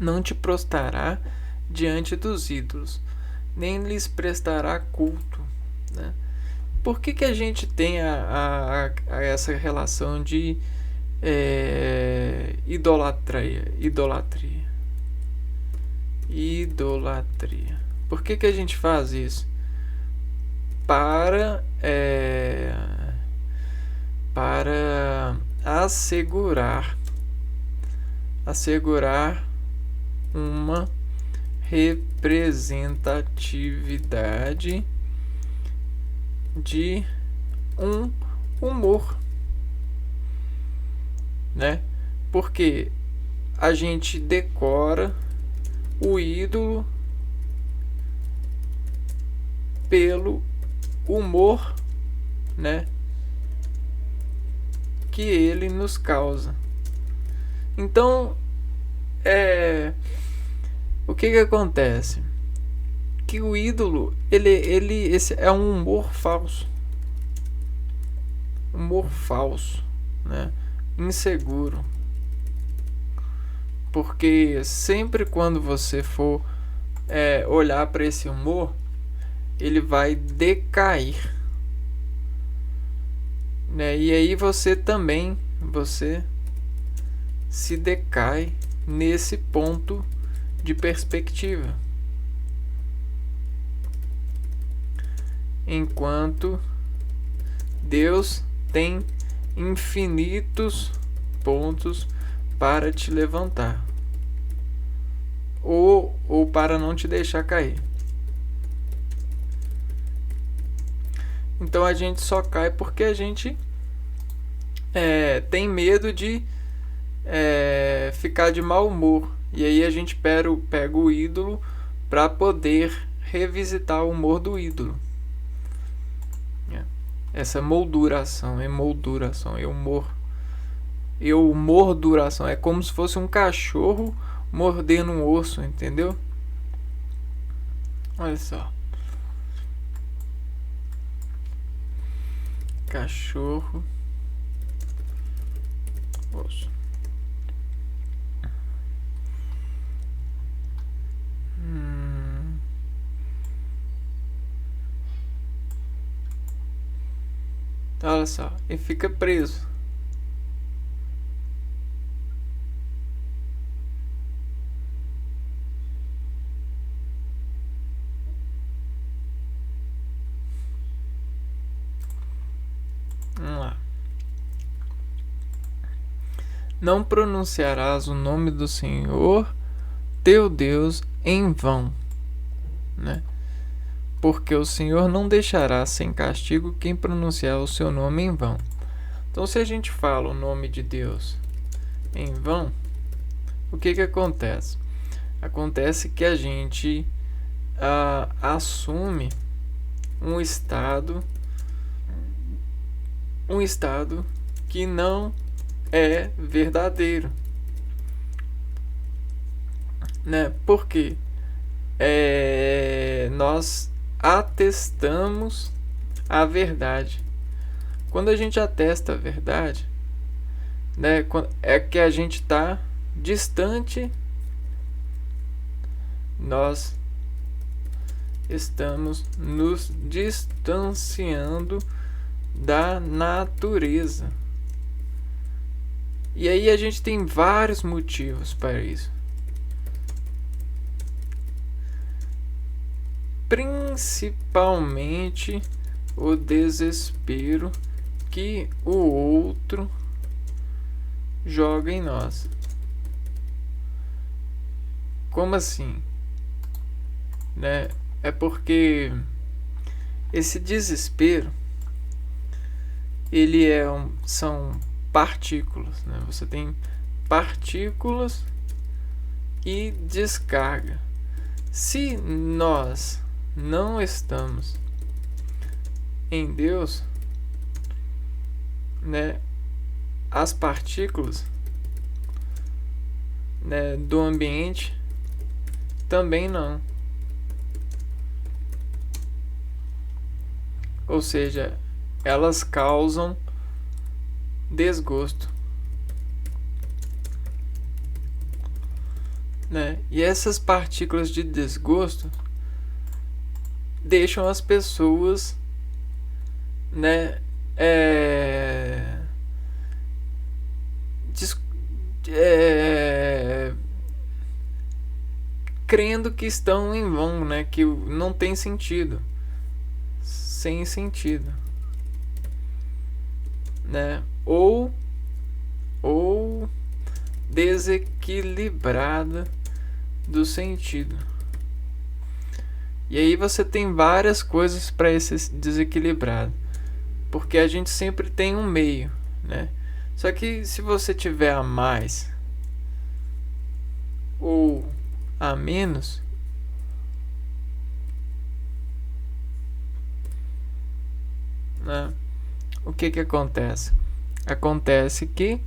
Não te prostrará diante dos ídolos, nem lhes prestará culto, né? Por que a gente tem essa relação de idolatria? Por que a gente faz isso? Para assegurar uma representatividade de um humor, né? Porque a gente decora o ídolo pelo humor, né, que ele nos causa. Então, o que acontece? Que o ídolo, esse é um humor falso, né, inseguro, porque sempre quando você for olhar para esse humor, ele vai decair, né? E aí você se decai nesse ponto de perspectiva, enquanto Deus tem infinitos pontos para te levantar ou para não te deixar cair. Então a gente só cai porque a gente tem medo de ficar de mau humor. E aí a gente pega o ídolo para poder revisitar o humor do ídolo. essa molduração, emolduração, morduração, é como se fosse um cachorro mordendo um osso, entendeu? Olha só. Cachorro, osso. Olha só, e fica preso. Vamos lá. Não pronunciarás o nome do Senhor teu Deus em vão, né? Porque o Senhor não deixará sem castigo quem pronunciar o seu nome em vão. Então, se a gente fala o nome de Deus em vão, o que acontece? Acontece que a gente assume um estado que não é verdadeiro, né? Porque nós atestamos a verdade. Quando a gente atesta a verdade, né, é que a gente está distante, nós estamos nos distanciando da natureza. E aí a gente tem vários motivos para isso. Principalmente o desespero que o outro joga em nós. Como assim? Né? É porque esse desespero, ele são partículas, né? Você tem partículas e descarga. Se nós não estamos em Deus, né, as partículas, né, do ambiente também não. Ou seja, elas causam desgosto, né? E essas partículas de desgosto deixam as pessoas, né, crendo que estão em vão, né? Que não tem sentido, sem sentido, né? Ou desequilibrada do sentido. E aí você tem várias coisas para esse desequilibrado, porque a gente sempre tem um meio, né? Só que se você tiver a mais ou a menos, né, o que acontece? Acontece que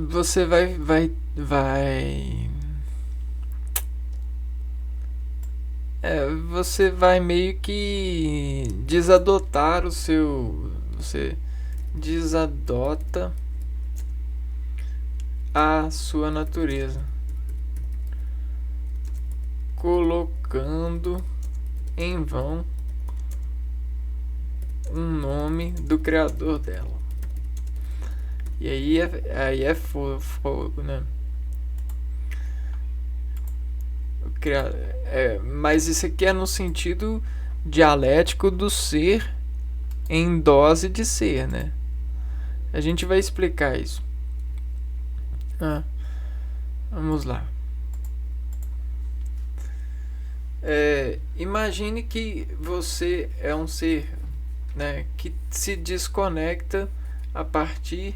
você você vai meio que desadotar você desadota a sua natureza, colocando em vão um nome do criador dela. E aí é fogo, né? Mas isso aqui é no sentido dialético do ser em dose de ser, né? A gente vai explicar isso. Vamos lá. Imagine que você é um ser, né, que se desconecta a partir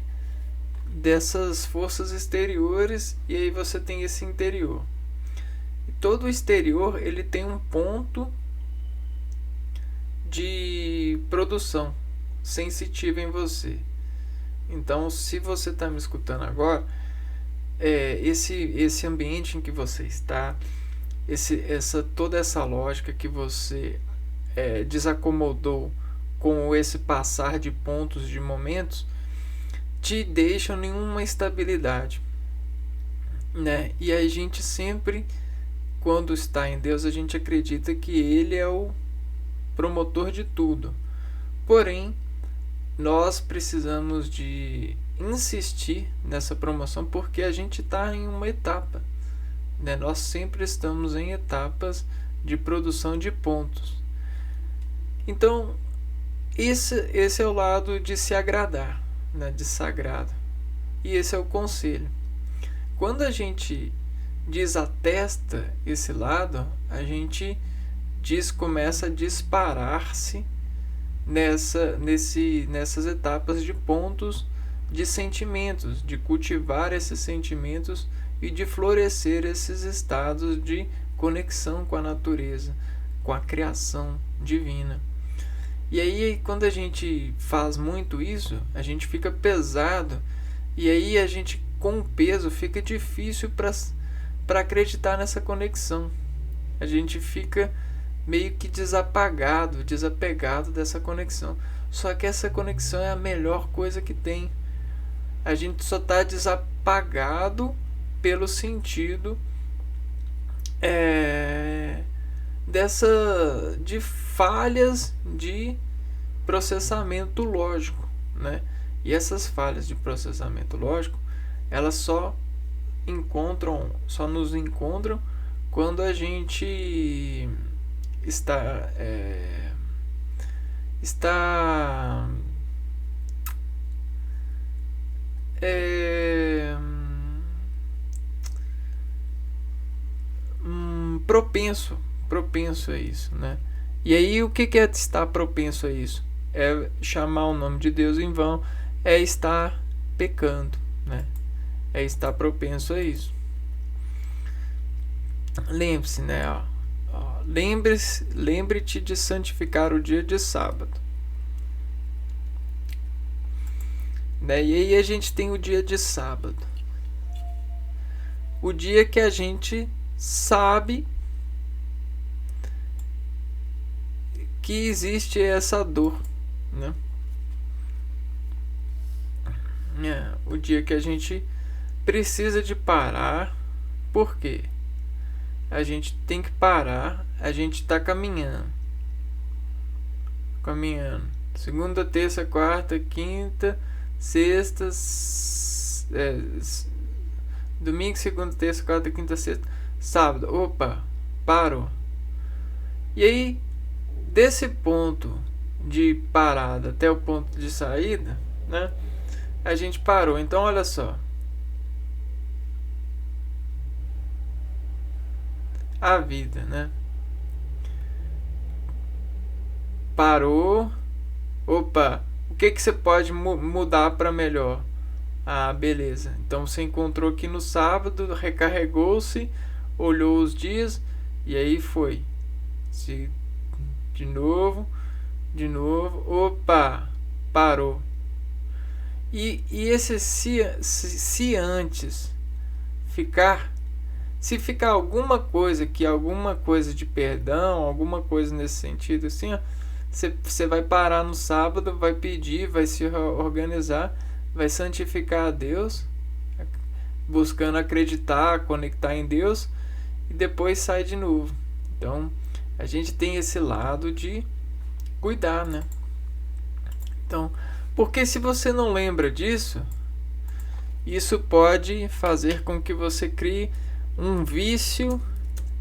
dessas forças exteriores, e aí você tem esse interior. todo o exterior ele tem um ponto de produção sensitivo em você. Então, se você está me escutando agora, esse ambiente em que você está, toda essa lógica que você desacomodou com esse passar de pontos, de momentos, te deixam em uma estabilidade, né? E a gente sempre, quando está em Deus, a gente acredita que Ele é o promotor de tudo. Porém, nós precisamos de insistir nessa promoção porque a gente está em uma etapa, né? Nós sempre estamos em etapas de produção de pontos. Então, esse é o lado de se agradar, né? De sagrado. E esse é o conselho. Quando a gente desatesta esse lado, a gente começa a disparar-se nessas etapas de pontos de sentimentos, de cultivar esses sentimentos e de florescer esses estados de conexão com a natureza, com a criação divina. E aí, quando a gente faz muito isso, a gente fica pesado, e aí a gente, com o peso, fica difícil para acreditar nessa conexão. A gente fica meio que desapegado dessa conexão. Só que essa conexão é a melhor coisa que tem. A gente só está desapegado pelo sentido de falhas de processamento lógico, né? E essas falhas de processamento lógico, elas só nos encontram quando a gente está propenso a isso, né? E aí, o que é estar propenso a isso? É chamar o nome de Deus em vão, é estar pecando, né? É estar propenso a isso. Lembre-se, né? Lembre-te de santificar o dia de sábado. Né? E aí a gente tem o dia de sábado. O dia que a gente sabe que existe essa dor, né? O dia que a gente precisa de parar. Por quê? A gente tem que parar. A gente está caminhando. Segunda, terça, quarta, quinta, sexta, domingo, segunda, terça, quarta, quinta, sexta, sábado. Opa, parou. E aí, desse ponto de parada até o ponto de saída, né? A gente parou. Então, olha só. A vida, né? Parou. Opa, o que você pode mudar para melhor? Ah, beleza. Então você encontrou aqui no sábado, recarregou-se, olhou os dias e aí foi. De novo. Opa, parou. E esse se antes ficar, se ficar alguma coisa de perdão, alguma coisa nesse sentido assim, ó, você vai parar no sábado, vai pedir, vai se organizar, vai santificar a Deus, buscando acreditar, conectar em Deus, e depois sai de novo. Então, a gente tem esse lado de cuidar, né? Então, porque se você não lembra disso, isso pode fazer com que você crie um vício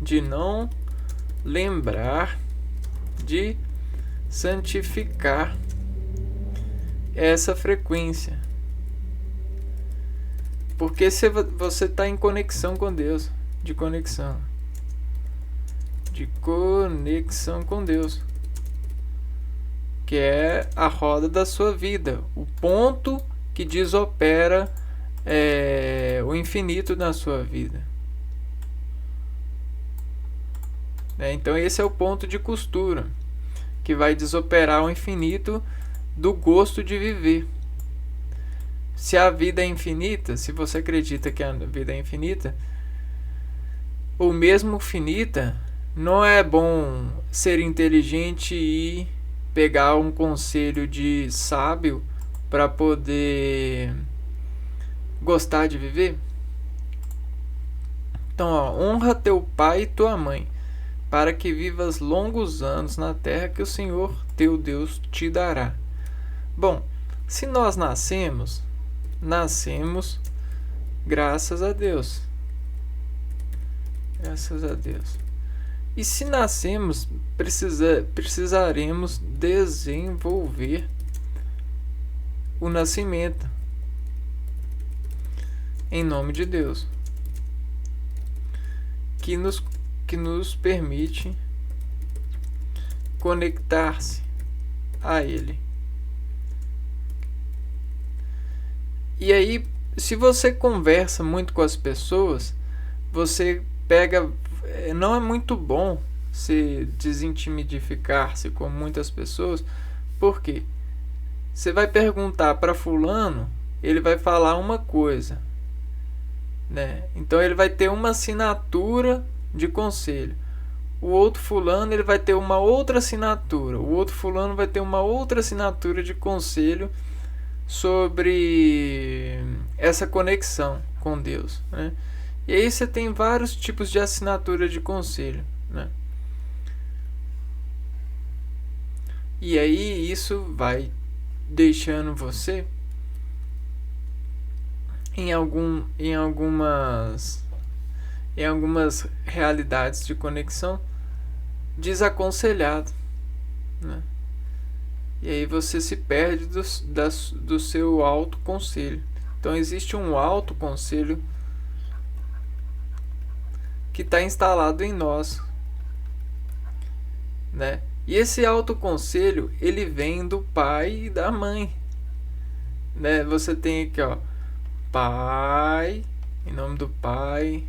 de não lembrar de santificar essa frequência. Porque se você está em conexão com Deus, de conexão com Deus, que é a roda da sua vida, o ponto que desopera o infinito na sua vida. né? Então esse é o ponto de costura que vai desoperar o infinito do gosto de viver. Se a vida é infinita, se você acredita que a vida é infinita, ou mesmo finita, não é bom ser inteligente e pegar um conselho de sábio para poder gostar de viver? Então, honra teu pai e tua mãe, para que vivas longos anos na terra que o Senhor teu Deus te dará. Bom, se nós nascemos graças a Deus. Graças a Deus. E se nascemos, precisaremos desenvolver o nascimento em nome de Deus, que nos permite conectar-se a Ele. E aí, se você conversa muito com as pessoas, você pega... Não é muito bom se desintimidificar-se com muitas pessoas, porque você vai perguntar para fulano, ele vai falar uma coisa, né? Então ele vai ter uma assinatura de conselho. O outro fulano, ele vai ter uma outra assinatura. O outro fulano vai ter uma outra assinatura de conselho sobre essa conexão com Deus, né? E aí você tem vários tipos de assinatura de conselho, né? E aí isso vai deixando você em algumas realidades de conexão desaconselhado, né? E aí você se perde do seu autoconselho. Então existe um autoconselho que está instalado em nós, né? E esse autoconselho, ele vem do pai e da mãe, né? Você tem aqui, ó, pai, em nome do pai,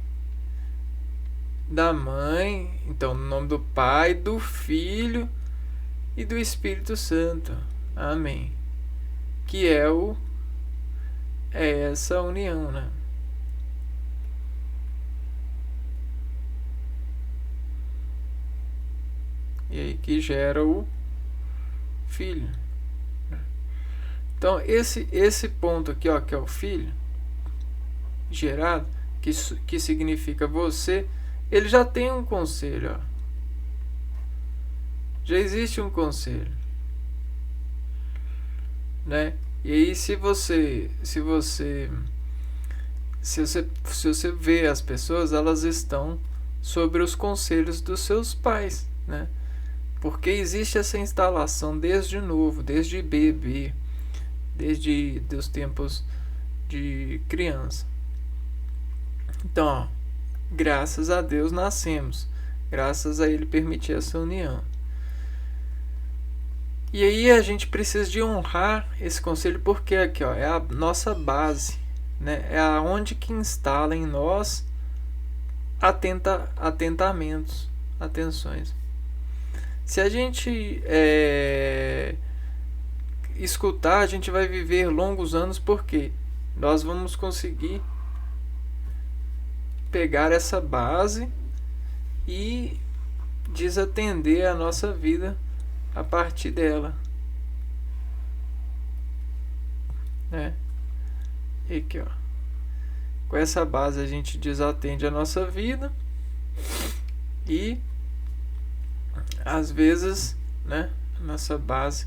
da mãe, então no nome do Pai, do Filho e do Espírito Santo. Amém. Que é essa união, né? E aí que gera o Filho. Então esse ponto aqui, ó, que é o Filho gerado, que significa você, ele já tem um conselho, ó. Já existe um conselho, né? E aí se você vê as pessoas, elas estão sobre os conselhos dos seus pais, né? Porque existe essa instalação desde novo, desde bebê, desde os tempos de criança. Então, ó, graças a Deus nascemos, graças a Ele permitir essa união. E aí a gente precisa de honrar esse conselho, porque aqui, ó, é a nossa base, né? É aonde que instala em nós atentamentos, atenções. Se a gente escutar, a gente vai viver longos anos, porque nós vamos conseguir pegar essa base e desatender a nossa vida a partir dela, né? E aqui, ó, com essa base a gente desatende a nossa vida e às vezes, né, a nossa base,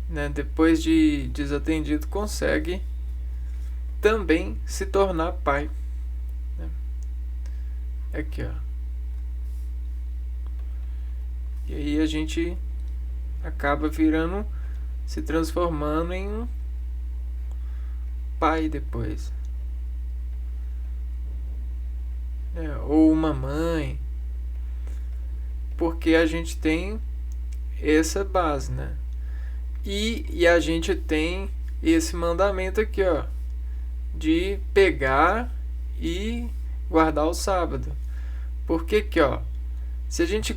né, depois de desatendido, consegue também se tornar pai, né? Aqui, ó. E aí a gente acaba se transformando em um pai depois, ou uma mãe, porque a gente tem essa base, né? E a gente tem esse mandamento aqui, ó, de pegar e guardar o sábado. Porque aqui, ó, Se a gente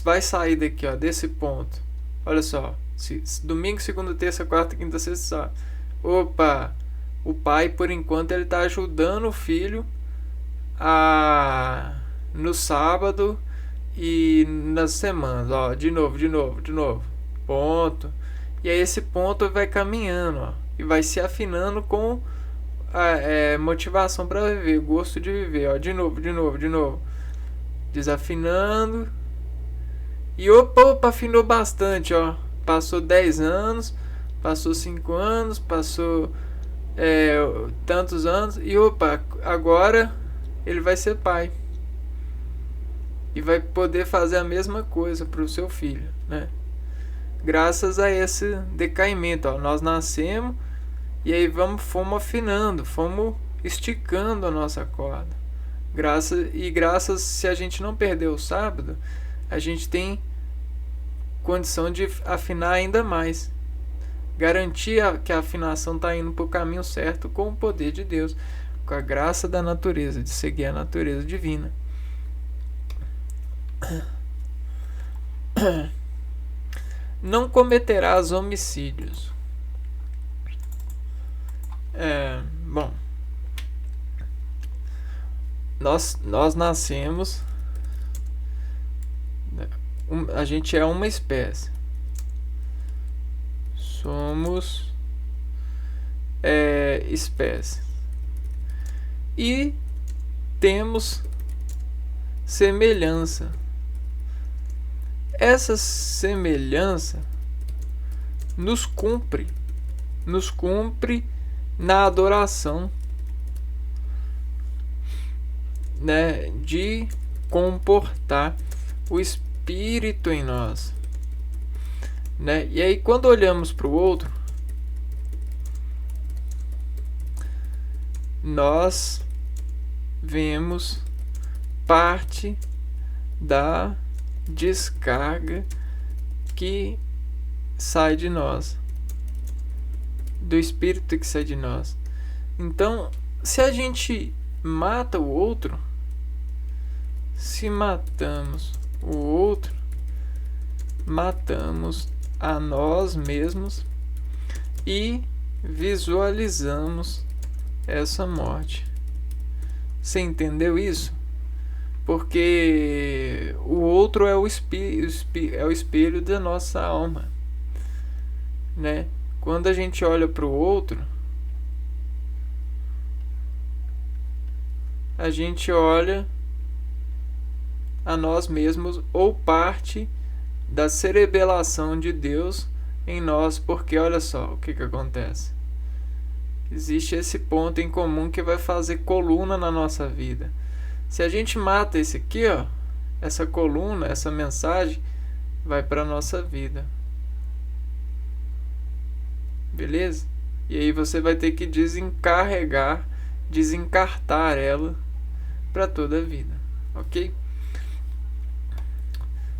vai sair daqui, ó, desse ponto. Olha só, se domingo, segunda, terça, quarta, quinta, sexta, opa, o pai por enquanto ele tá ajudando o filho a no sábado e nas semanas, ó, de novo, de novo, de novo. Ponto. E aí esse ponto vai caminhando, ó, e vai se afinando com a motivação para viver, gosto de viver, ó, de novo, de novo, de novo. Desafinando. E opa, afinou bastante, ó. Passou 10 anos, passou 5 anos, passou tantos anos e opa, agora ele vai ser pai. E vai poder fazer a mesma coisa para o seu filho, né? Graças a esse decaimento, ó, nós nascemos e aí fomos afinando, fomos esticando a nossa corda. Graças, se a gente não perder o sábado, a gente tem condição de afinar ainda mais. Garantir que a afinação está indo para o caminho certo com o poder de Deus, com a graça da natureza, de seguir a natureza divina. Não cometerás homicídios. Bom, nós nascemos, a gente é uma espécie, somos espécie e temos semelhança. Essa semelhança nos cumpre na adoração, né, de comportar o Espírito em nós, né? E aí quando olhamos para o outro, nós vemos parte da descarga que sai de nós, do Espírito que sai de nós. Então, se a gente mata o outro, se matamos o outro, matamos a nós mesmos e visualizamos essa morte. Você entendeu isso? Porque o outro é o espelho da nossa alma, né? Quando a gente olha para o outro, a gente olha a nós mesmos ou parte da cerebelação de Deus em nós, porque olha só o que acontece. Existe esse ponto em comum que vai fazer coluna na nossa vida. Se a gente mata esse aqui, ó, essa coluna, essa mensagem vai para nossa vida. Beleza? E aí você vai ter que desencartar ela para toda a vida, ok?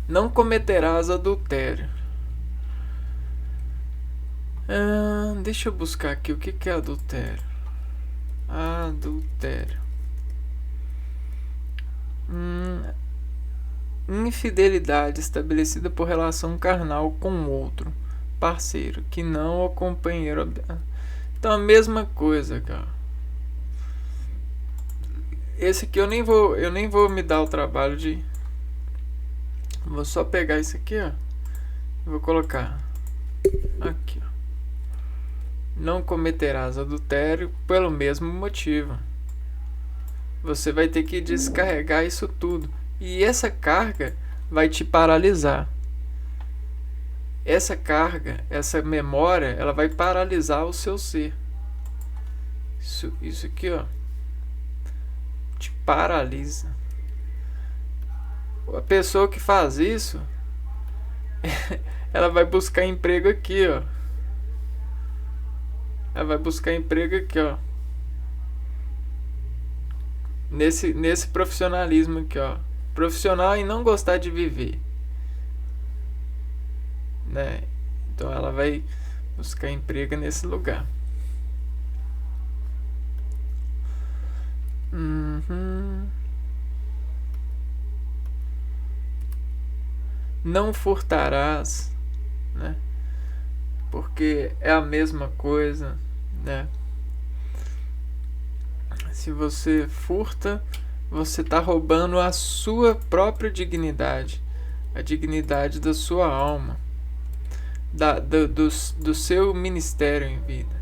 Não cometerás adultério. Deixa eu buscar aqui o que é adultério. Adultério. Infidelidade estabelecida por relação carnal com outro parceiro, que não o companheiro. Então a mesma coisa, cara. Esse aqui eu nem vou me dar o trabalho de. Vou só pegar isso aqui, ó. Vou colocar aqui, ó. Não cometerás adultério pelo mesmo motivo. Você vai ter que descarregar isso tudo. E essa carga vai te paralisar. Essa carga, essa memória, ela vai paralisar o seu ser. Isso aqui, ó, te paralisa. A pessoa que faz isso, ela vai buscar emprego aqui, ó. Ela vai buscar emprego aqui, ó. Nesse profissionalismo aqui, ó. Profissional e não gostar de viver, né? Então ela vai buscar emprego nesse lugar. não furtarás, né? Porque é a mesma coisa, né? Se você furta, você está roubando a sua própria dignidade, a dignidade da sua alma, do seu ministério em vida.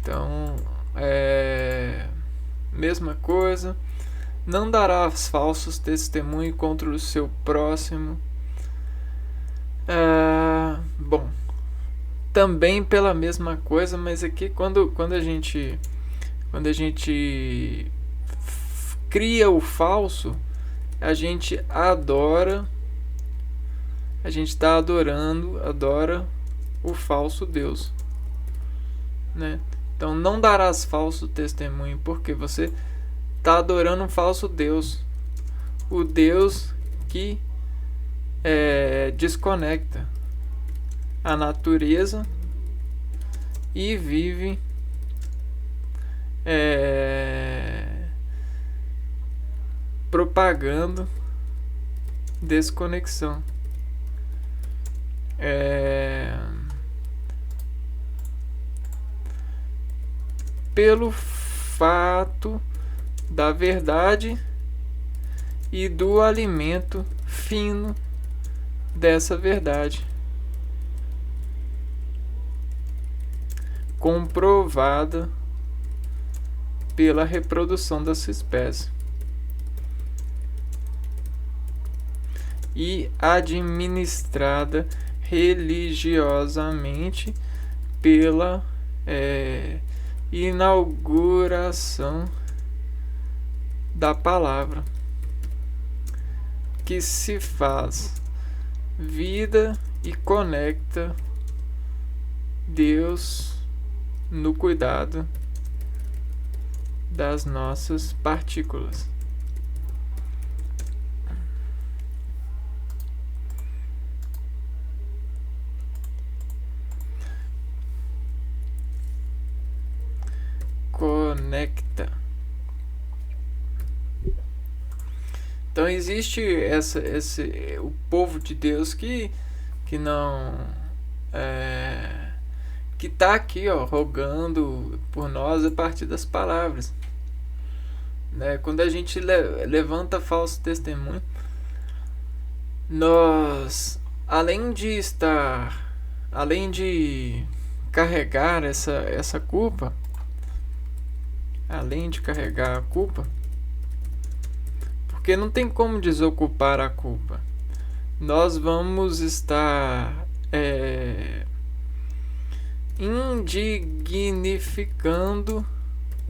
Então, mesma coisa, não darás falsos testemunhos contra o seu próximo. Bom, também pela mesma coisa, mas aqui quando a gente cria o falso, a gente adora o falso Deus, né? Então não darás falso testemunho, porque você está adorando um falso Deus, o Deus que desconecta a natureza e vive propagando desconexão. Pelo fato da verdade e do alimento fino dessa verdade, comprovada pela reprodução da sua espécie e administrada religiosamente pela inauguração da palavra, que se faz vida e conecta Deus no cuidado das nossas partículas. Conecta. Então existe o povo de Deus que não que está aqui, rogando por nós a partir das palavras, né? Quando a gente levanta falso testemunho, nós, além de carregar essa culpa, porque não tem como desocupar a culpa, nós vamos estar indignificando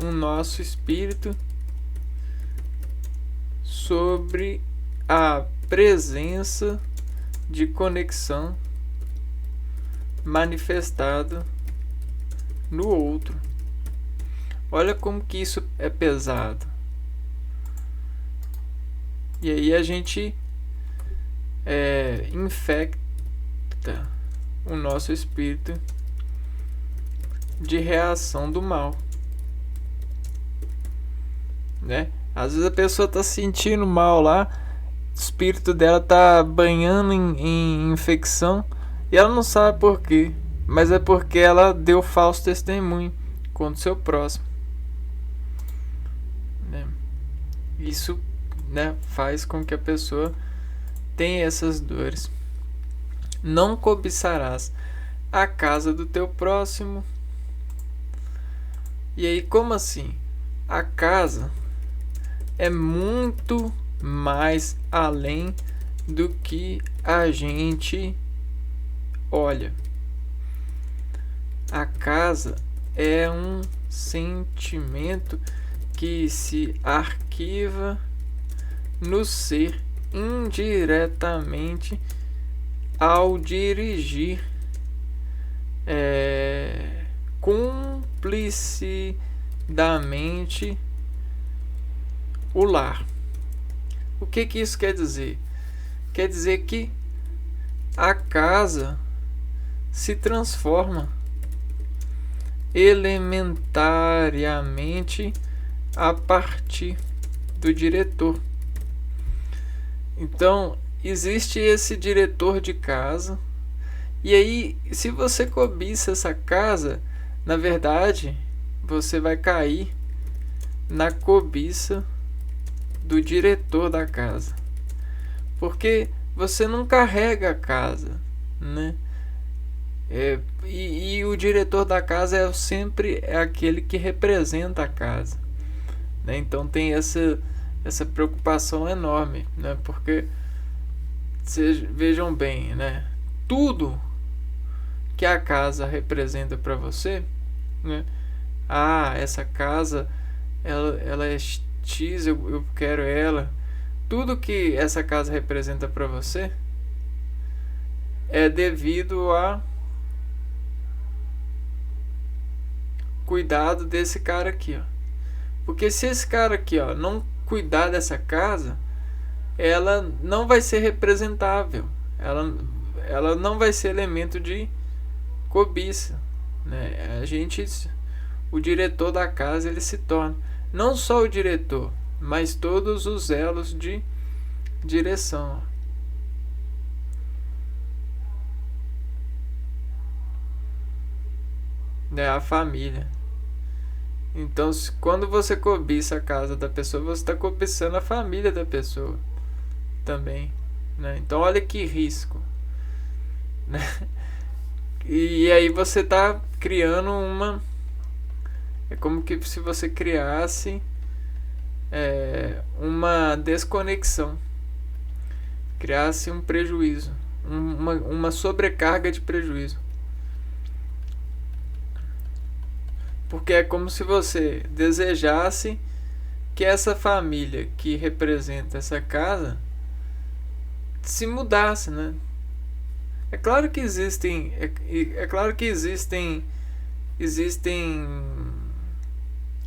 o nosso espírito sobre a presença de conexão manifestada no outro. Olha como que isso é pesado. E aí a gente infecta o nosso espírito de reação do mal, né? Às vezes a pessoa tá sentindo mal lá, o espírito dela tá banhando em infecção e ela não sabe por quê, mas é porque ela deu falso testemunho contra o seu próximo, né? Isso, né, faz com que a pessoa tenha essas dores. Não cobiçarás a casa do teu próximo. E aí, como assim? A casa é muito mais além do que a gente olha. A casa é um sentimento que se arquiva no ser indiretamente ao dirigir cumplicidamente o lar. O que isso quer dizer? Quer dizer que a casa se transforma elementariamente a partir do diretor. Então, existe esse diretor de casa. E aí, se você cobiça essa casa, na verdade, você vai cair na cobiça do diretor da casa. Porque você não carrega a casa, né? E o diretor da casa sempre aquele que representa a casa, né? Então tem essa preocupação enorme, né? Porque vocês vejam bem, né? Tudo que a casa representa para você, né? Essa casa ela é X, eu quero ela. Tudo que essa casa representa para você é devido a cuidado desse cara aqui, ó. Porque se esse cara aqui, ó, não cuidar dessa casa, ela não vai ser representável. Ela não vai ser elemento de cobiça, né? O diretor da casa, ele se torna não só o diretor, mas todos os elos de direção. Né? A família. Então, quando você cobiça a casa da pessoa, você está cobiçando a família da pessoa também, né? Então, olha que risco, né? E aí você está criando uma... É como que se você criasse uma desconexão, criasse um prejuízo, uma sobrecarga de prejuízo. Porque é como se você desejasse que essa família que representa essa casa se mudasse, né? É claro que existem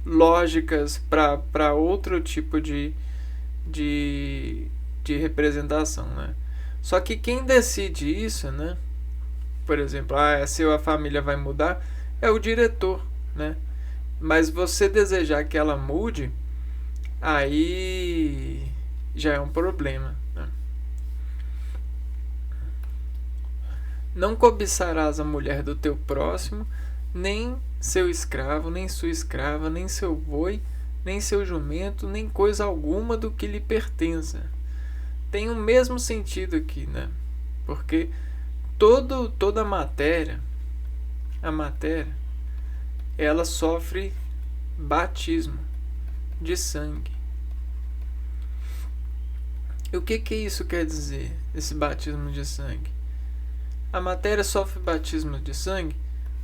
lógicas para outro tipo de representação, né? Só que quem decide isso, né? Por exemplo, se a família vai mudar, é o diretor, né? Mas você desejar que ela mude, aí já é um problema, né? Não cobiçarás a mulher do teu próximo, nem seu escravo, nem sua escrava, nem seu boi, nem seu jumento, nem coisa alguma do que lhe pertença. Tem o mesmo sentido aqui, né? Porque toda a matéria, ela sofre batismo de sangue. E o que isso quer dizer, esse batismo de sangue? A matéria sofre batismo de sangue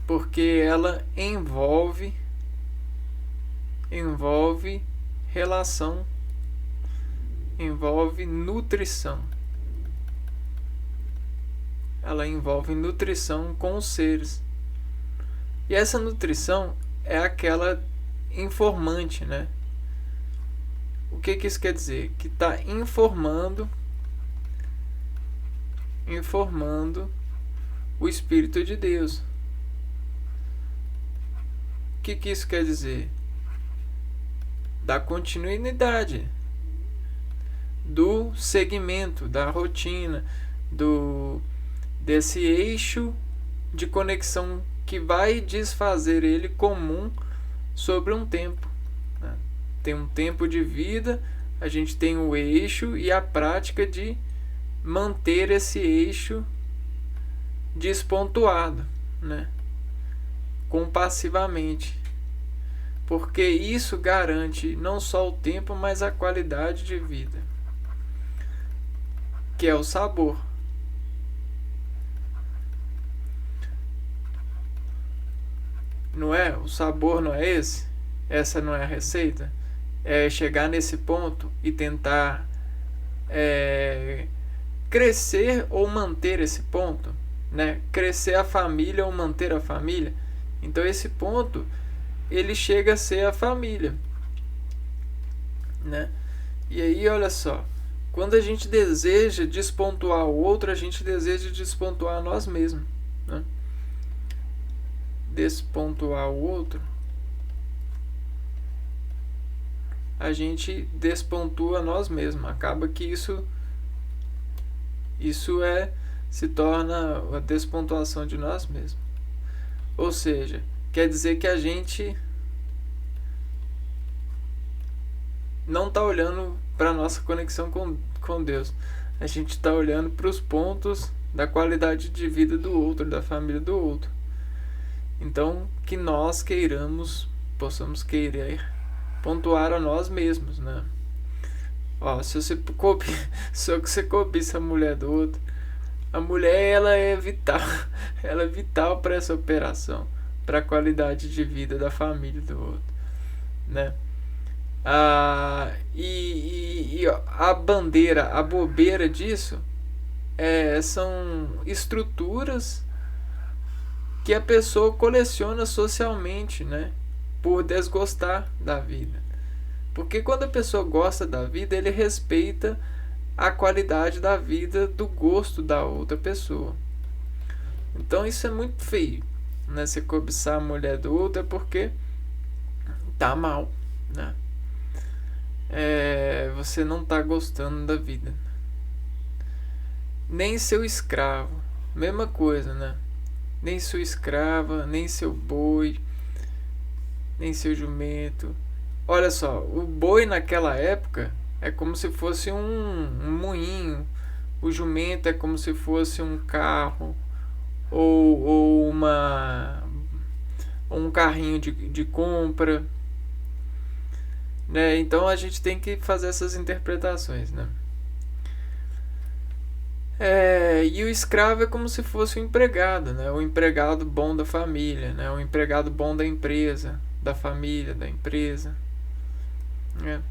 porque ela envolve relação, envolve nutrição. Ela envolve nutrição com os seres. E essa nutrição é aquela informante, né? O que isso quer dizer? Que está informando o Espírito de Deus. O que isso quer dizer? Da continuidade, do segmento, da rotina, desse eixo de conexão que vai desfazer ele comum sobre um tempo, né? Tem um tempo de vida, a gente tem o eixo e a prática de manter esse eixo despontuado, né? Compassivamente, porque isso garante não só o tempo, mas a qualidade de vida, que é o sabor. Não é? O sabor não é esse? Essa não é a receita? É chegar nesse ponto e tentar crescer ou manter esse ponto, né? Crescer a família ou manter a família. Então esse ponto, ele chega a ser a família, né? E aí, olha só, quando a gente deseja despontuar o outro, a gente deseja despontuar nós mesmos, né? Despontuar o outro, a gente despontua nós mesmos. Acaba que isso Isso se torna a despontuação de nós mesmos. Ou seja, quer dizer que a gente não está olhando para a nossa conexão com Deus. A gente está olhando para os pontos da qualidade de vida do outro, da família do outro. Então, que nós possamos querer pontuar a nós mesmos, né? Ó, se você cobiça a mulher do outro, a mulher ela é vital, ela é vital para essa operação, para a qualidade de vida da família do outro, né? E a bandeira, a bobeira disso são estruturas que a pessoa coleciona socialmente, né? Por desgostar da vida. Porque quando a pessoa gosta da vida, ele respeita a qualidade da vida, do gosto da outra pessoa. Então isso é muito feio, né? Você cobiçar a mulher do outro é porque tá mal, né? Você não tá gostando da vida. Nem seu escravo, mesma coisa, né? Nem sua escrava, nem seu boi, nem seu jumento. Olha só, o boi naquela época é como se fosse um moinho. O jumento é como se fosse um carro ou um carrinho de compra, né? Então a gente tem que fazer essas interpretações, né? E o escravo é como se fosse o empregado, né? O empregado bom da família, né? O empregado bom da empresa, da família, da empresa, né?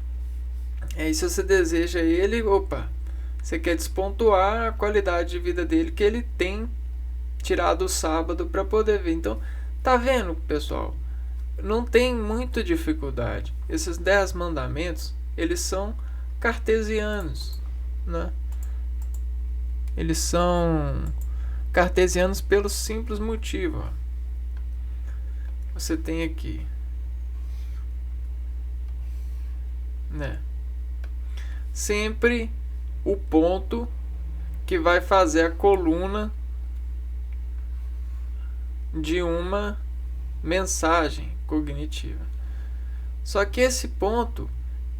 E se você deseja ele, você quer despontuar a qualidade de vida dele, que ele tem tirado o sábado para poder ver. Então, tá vendo, pessoal? Não tem muita dificuldade. Esses 10 mandamentos, eles são cartesianos, né? Eles são cartesianos pelo simples motivo. Você tem aqui, né? Sempre o ponto que vai fazer a coluna de uma mensagem cognitiva. Só que esse ponto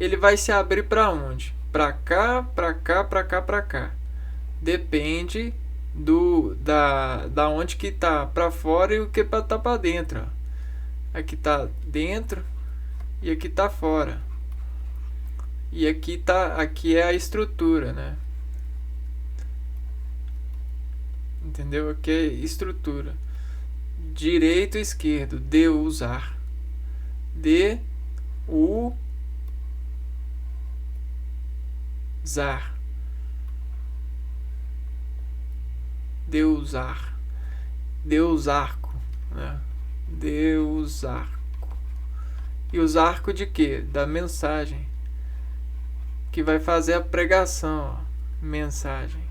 ele vai se abrir para onde? Para cá, para cá, para cá, para cá. Depende da onde que tá para fora e o que tá para dentro. Ó. Aqui tá dentro e aqui tá fora. E aqui é a estrutura, né? Entendeu? Aqui é estrutura. Direito e esquerdo, de usar. De usar. Deusar. Deusarco, né? Deusarco. E os arcos de quê? Da mensagem. Que vai fazer a pregação, ó. Mensagem.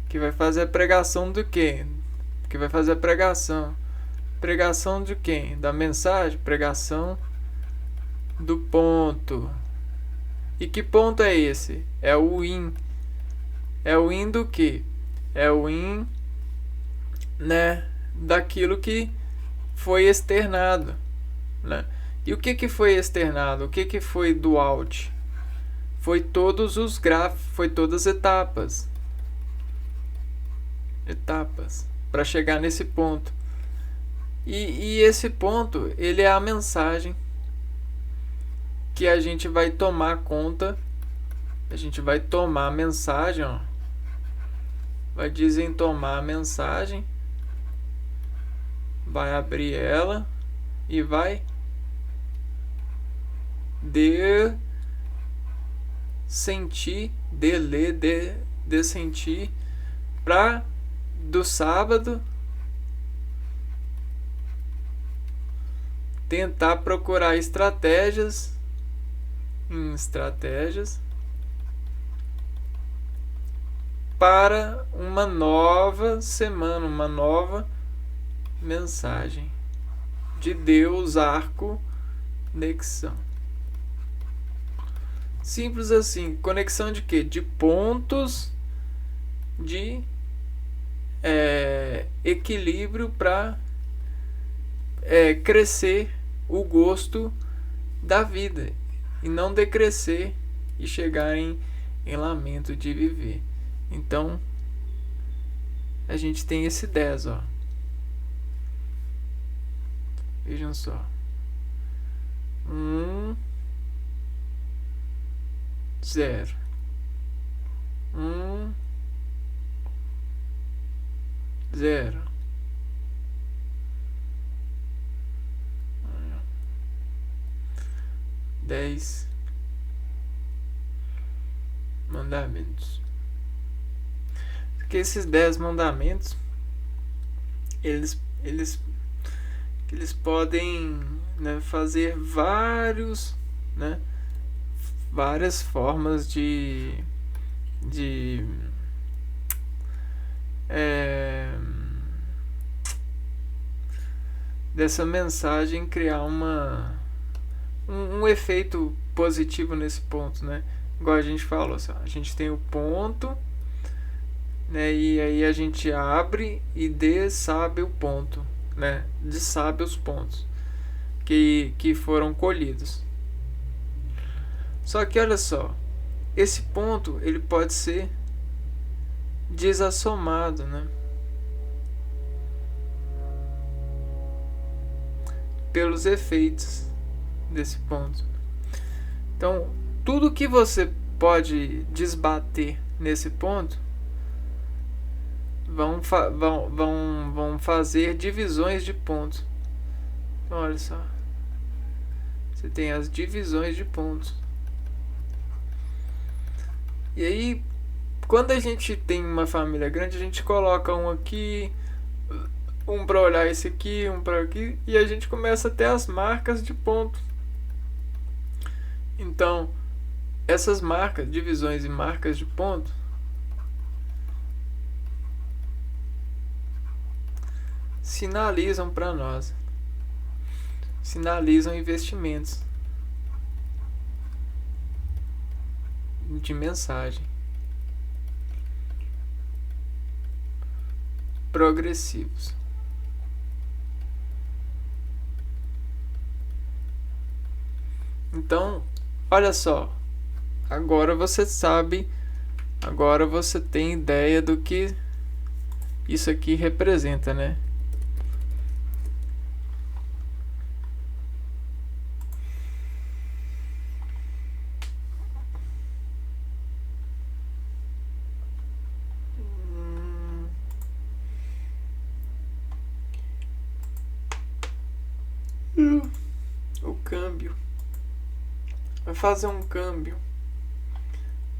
Que vai fazer a pregação do quê? Que vai fazer a pregação. Pregação de quem? Da mensagem? Pregação do ponto. E que ponto é esse? É o in. É o in do que? É o in, né, daquilo que foi externado, né? E o que foi externado? O que foi do out? Foi todos os gráficos, foi todas as etapas. Etapas para chegar nesse ponto. E esse ponto, ele é a mensagem que a gente vai tomar conta. A gente vai tomar a mensagem, ó. Vai desentomar a mensagem. Vai abrir ela e vai sentir, ler, sentir para do sábado tentar procurar estratégias para uma nova semana, uma nova mensagem de Deus, arco, conexão. Simples assim. Conexão de quê? De pontos de equilíbrio para crescer o gosto da vida e não decrescer e chegar em lamento de viver. Então a gente tem esse 10, ó. Vejam só. 1, 0. 1, 0. 10 mandamentos. Porque esses 10 mandamentos eles podem, né, fazer várias formas dessa mensagem criar um efeito positivo nesse ponto, né? Igual a gente falou, a gente tem o ponto, né? E aí a gente abre e dessabe o ponto, né? Dessabe os pontos que foram colhidos. Só que olha só, esse ponto ele pode ser desassomado, né? Pelos efeitos desse ponto. Então, tudo que você pode desbater nesse ponto vão fazer divisões de pontos. Então, olha só. Você tem as divisões de pontos. E aí, quando a gente tem uma família grande, a gente coloca um aqui, um para olhar esse aqui, um para aqui, e a gente começa a ter as marcas de ponto. Então, essas marcas, divisões e marcas de ponto, sinalizam para nós, sinalizam investimentos de mensagem progressivos. Então, olha só, agora você sabe, agora você tem ideia do que isso aqui representa, né? O câmbio. Vai fazer um câmbio.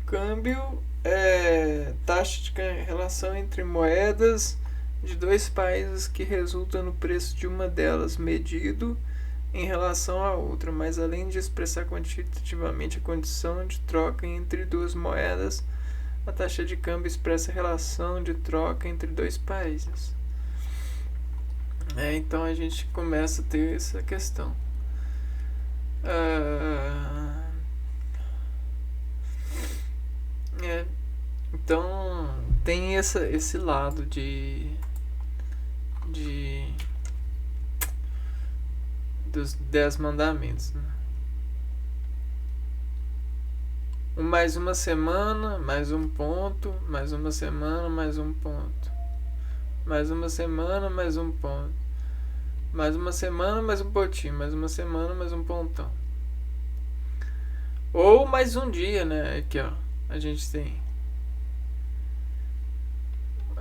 Câmbio é taxa de relação entre moedas de dois países que resulta no preço de uma delas medido em relação à outra, mas além de expressar quantitativamente a condição de troca entre duas moedas, a taxa de câmbio expressa a relação de troca entre dois países. Então a gente começa a ter essa questão. Então tem esse lado dos 10 mandamentos, né? Mais uma semana, mais um ponto, mais uma semana, mais um ponto, mais uma semana, mais um ponto, mais uma semana, mais um pontinho, mais uma semana, mais um pontão, ou mais um dia, né? Aqui, ó, a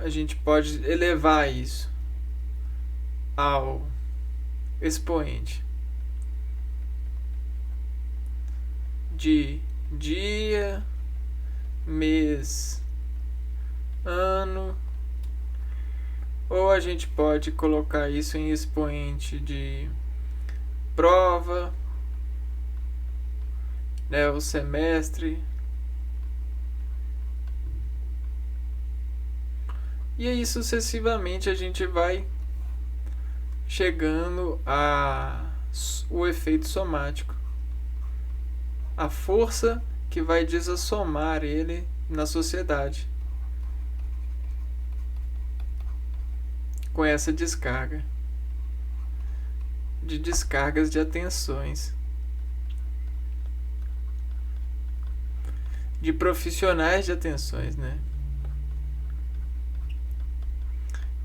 gente pode elevar isso ao expoente de dia, mês, ano, ou a gente pode colocar isso em expoente de prova, né, o semestre. E aí sucessivamente a gente vai chegando a o efeito somático, a força que vai desassomar ele na sociedade com essa descargas de atenções de profissionais de atenções, né?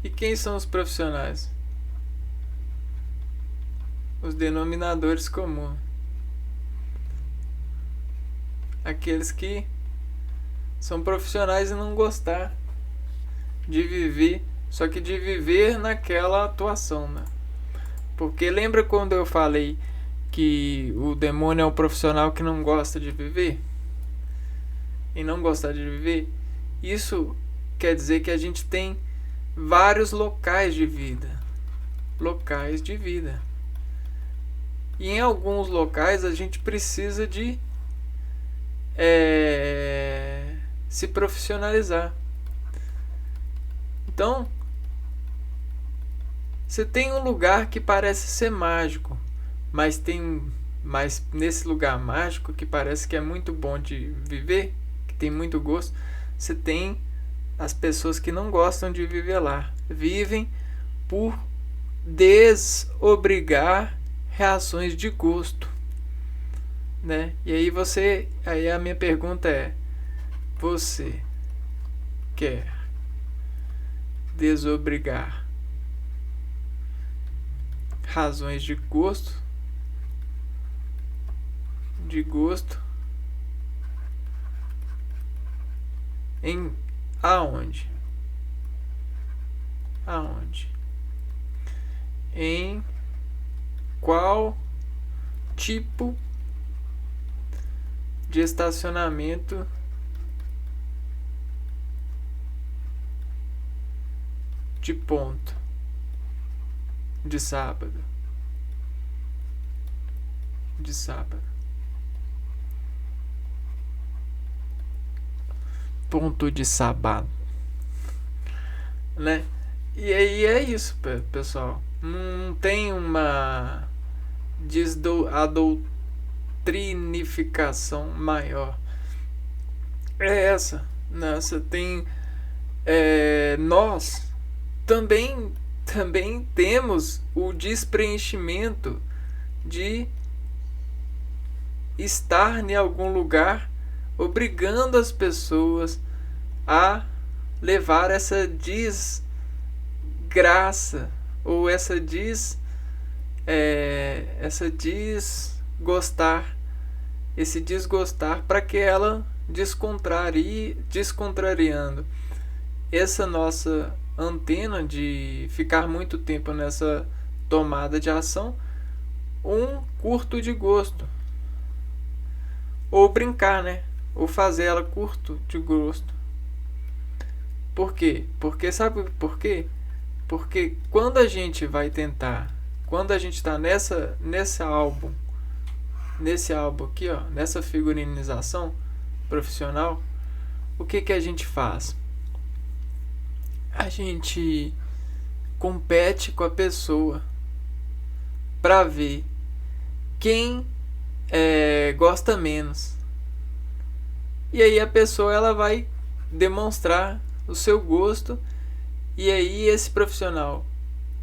E quem são os profissionais? Os denominadores comuns. Aqueles que são profissionais e não gostar de viver, só que de viver naquela atuação, né? Porque lembra quando eu falei que o demônio é um profissional que não gosta de viver? E não gostar de viver? Isso quer dizer que a gente tem vários locais de vida. Locais de vida. E em alguns locais a gente precisa de se profissionalizar. Então, você tem um lugar que parece ser mágico, mas nesse lugar mágico que parece que é muito bom de viver, que tem muito gosto, você tem as pessoas que não gostam de viver lá, vivem por desobrigar reações de gosto, né? E aí a minha pergunta é: você quer desobrigar razões de gosto em aonde? Em qual tipo de estacionamento de ponto de sábado? Ponto de sábado, né? E aí é isso, pessoal. Não tem uma adoutrinificação maior. É essa, né? Você tem nós também temos o despreenchimento de estar em algum lugar obrigando as pessoas a levar essa desgraça ou essa desgostar para que ela descontrariando essa nossa antena de ficar muito tempo nessa tomada de ação, um curto de gosto, ou brincar, né? Ou fazer ela curto de gosto. Por quê? Porque sabe por quê? Porque quando a gente está nesse álbum aqui, ó, nessa figurinização profissional, o que a gente faz? A gente compete com a pessoa para ver quem gosta menos. E aí a pessoa ela vai demonstrar o seu gosto, e aí esse profissional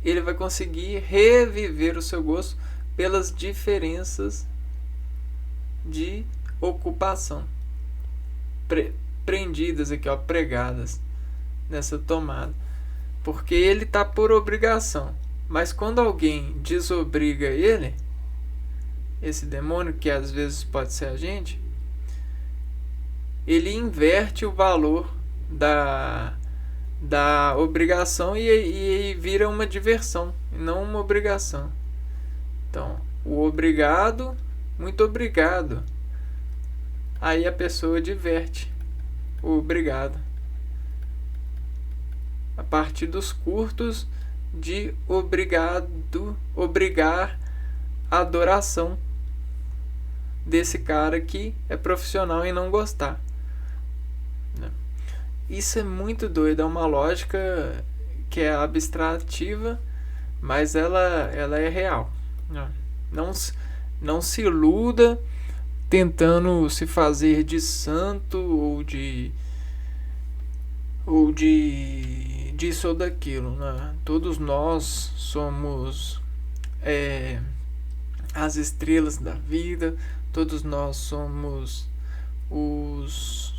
ele vai conseguir reviver o seu gosto pelas diferenças de ocupação prendidas aqui, ó, pregadas nessa tomada, porque ele está por obrigação. Mas quando alguém desobriga ele, esse demônio, que às vezes pode ser a gente, ele inverte o valor da obrigação e vira uma diversão e não uma obrigação. Então, o obrigado, muito obrigado, aí a pessoa diverte o obrigado a partir dos curtos de obrigar a adoração desse cara que é profissional em não gostar. Isso é muito doido, é uma lógica que é abstrativa, mas ela é real. Não se iluda tentando se fazer de santo ou de disso ou daquilo, né? Todos nós somos as estrelas da vida, todos nós somos os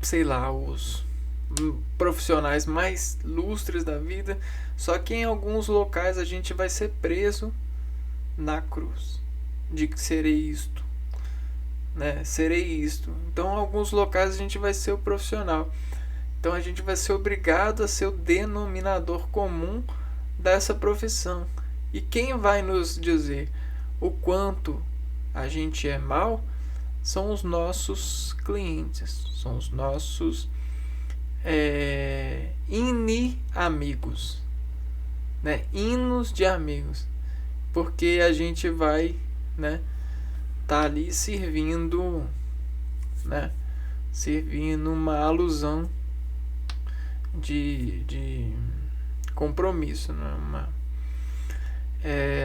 sei lá, os profissionais mais lustres da vida, só que em alguns locais a gente vai ser preso na cruz de que serei isto, né? Serei isto. Então, em alguns locais a gente vai ser o profissional. Então, a gente vai ser obrigado a ser o denominador comum dessa profissão. E quem vai nos dizer o quanto a gente é mal são os nossos clientes, são os nossos amigos, né? Hinos de amigos, porque a gente vai, né, tá ali servindo, né, servindo uma alusão de compromisso, né?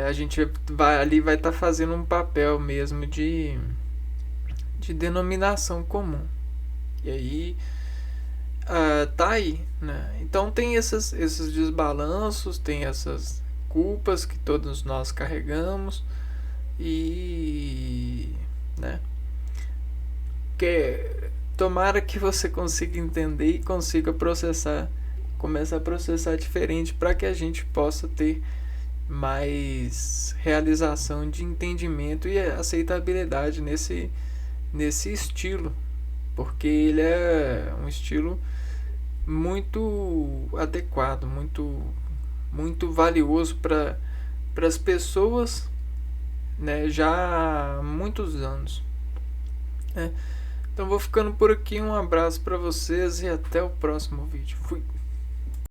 A gente vai ali vai estar fazendo um papel mesmo de denominação comum. E aí tá aí, né? Então tem esses desbalanços, tem essas culpas que todos nós carregamos e, né, que tomara que você consiga entender e consiga processar, começar a processar diferente para que a gente possa ter mais realização de entendimento e aceitabilidade nesse estilo, porque ele é um estilo muito adequado, muito valioso para as pessoas, né, já há muitos anos, né? Então vou ficando por aqui, um abraço para vocês e até o próximo vídeo. Fui!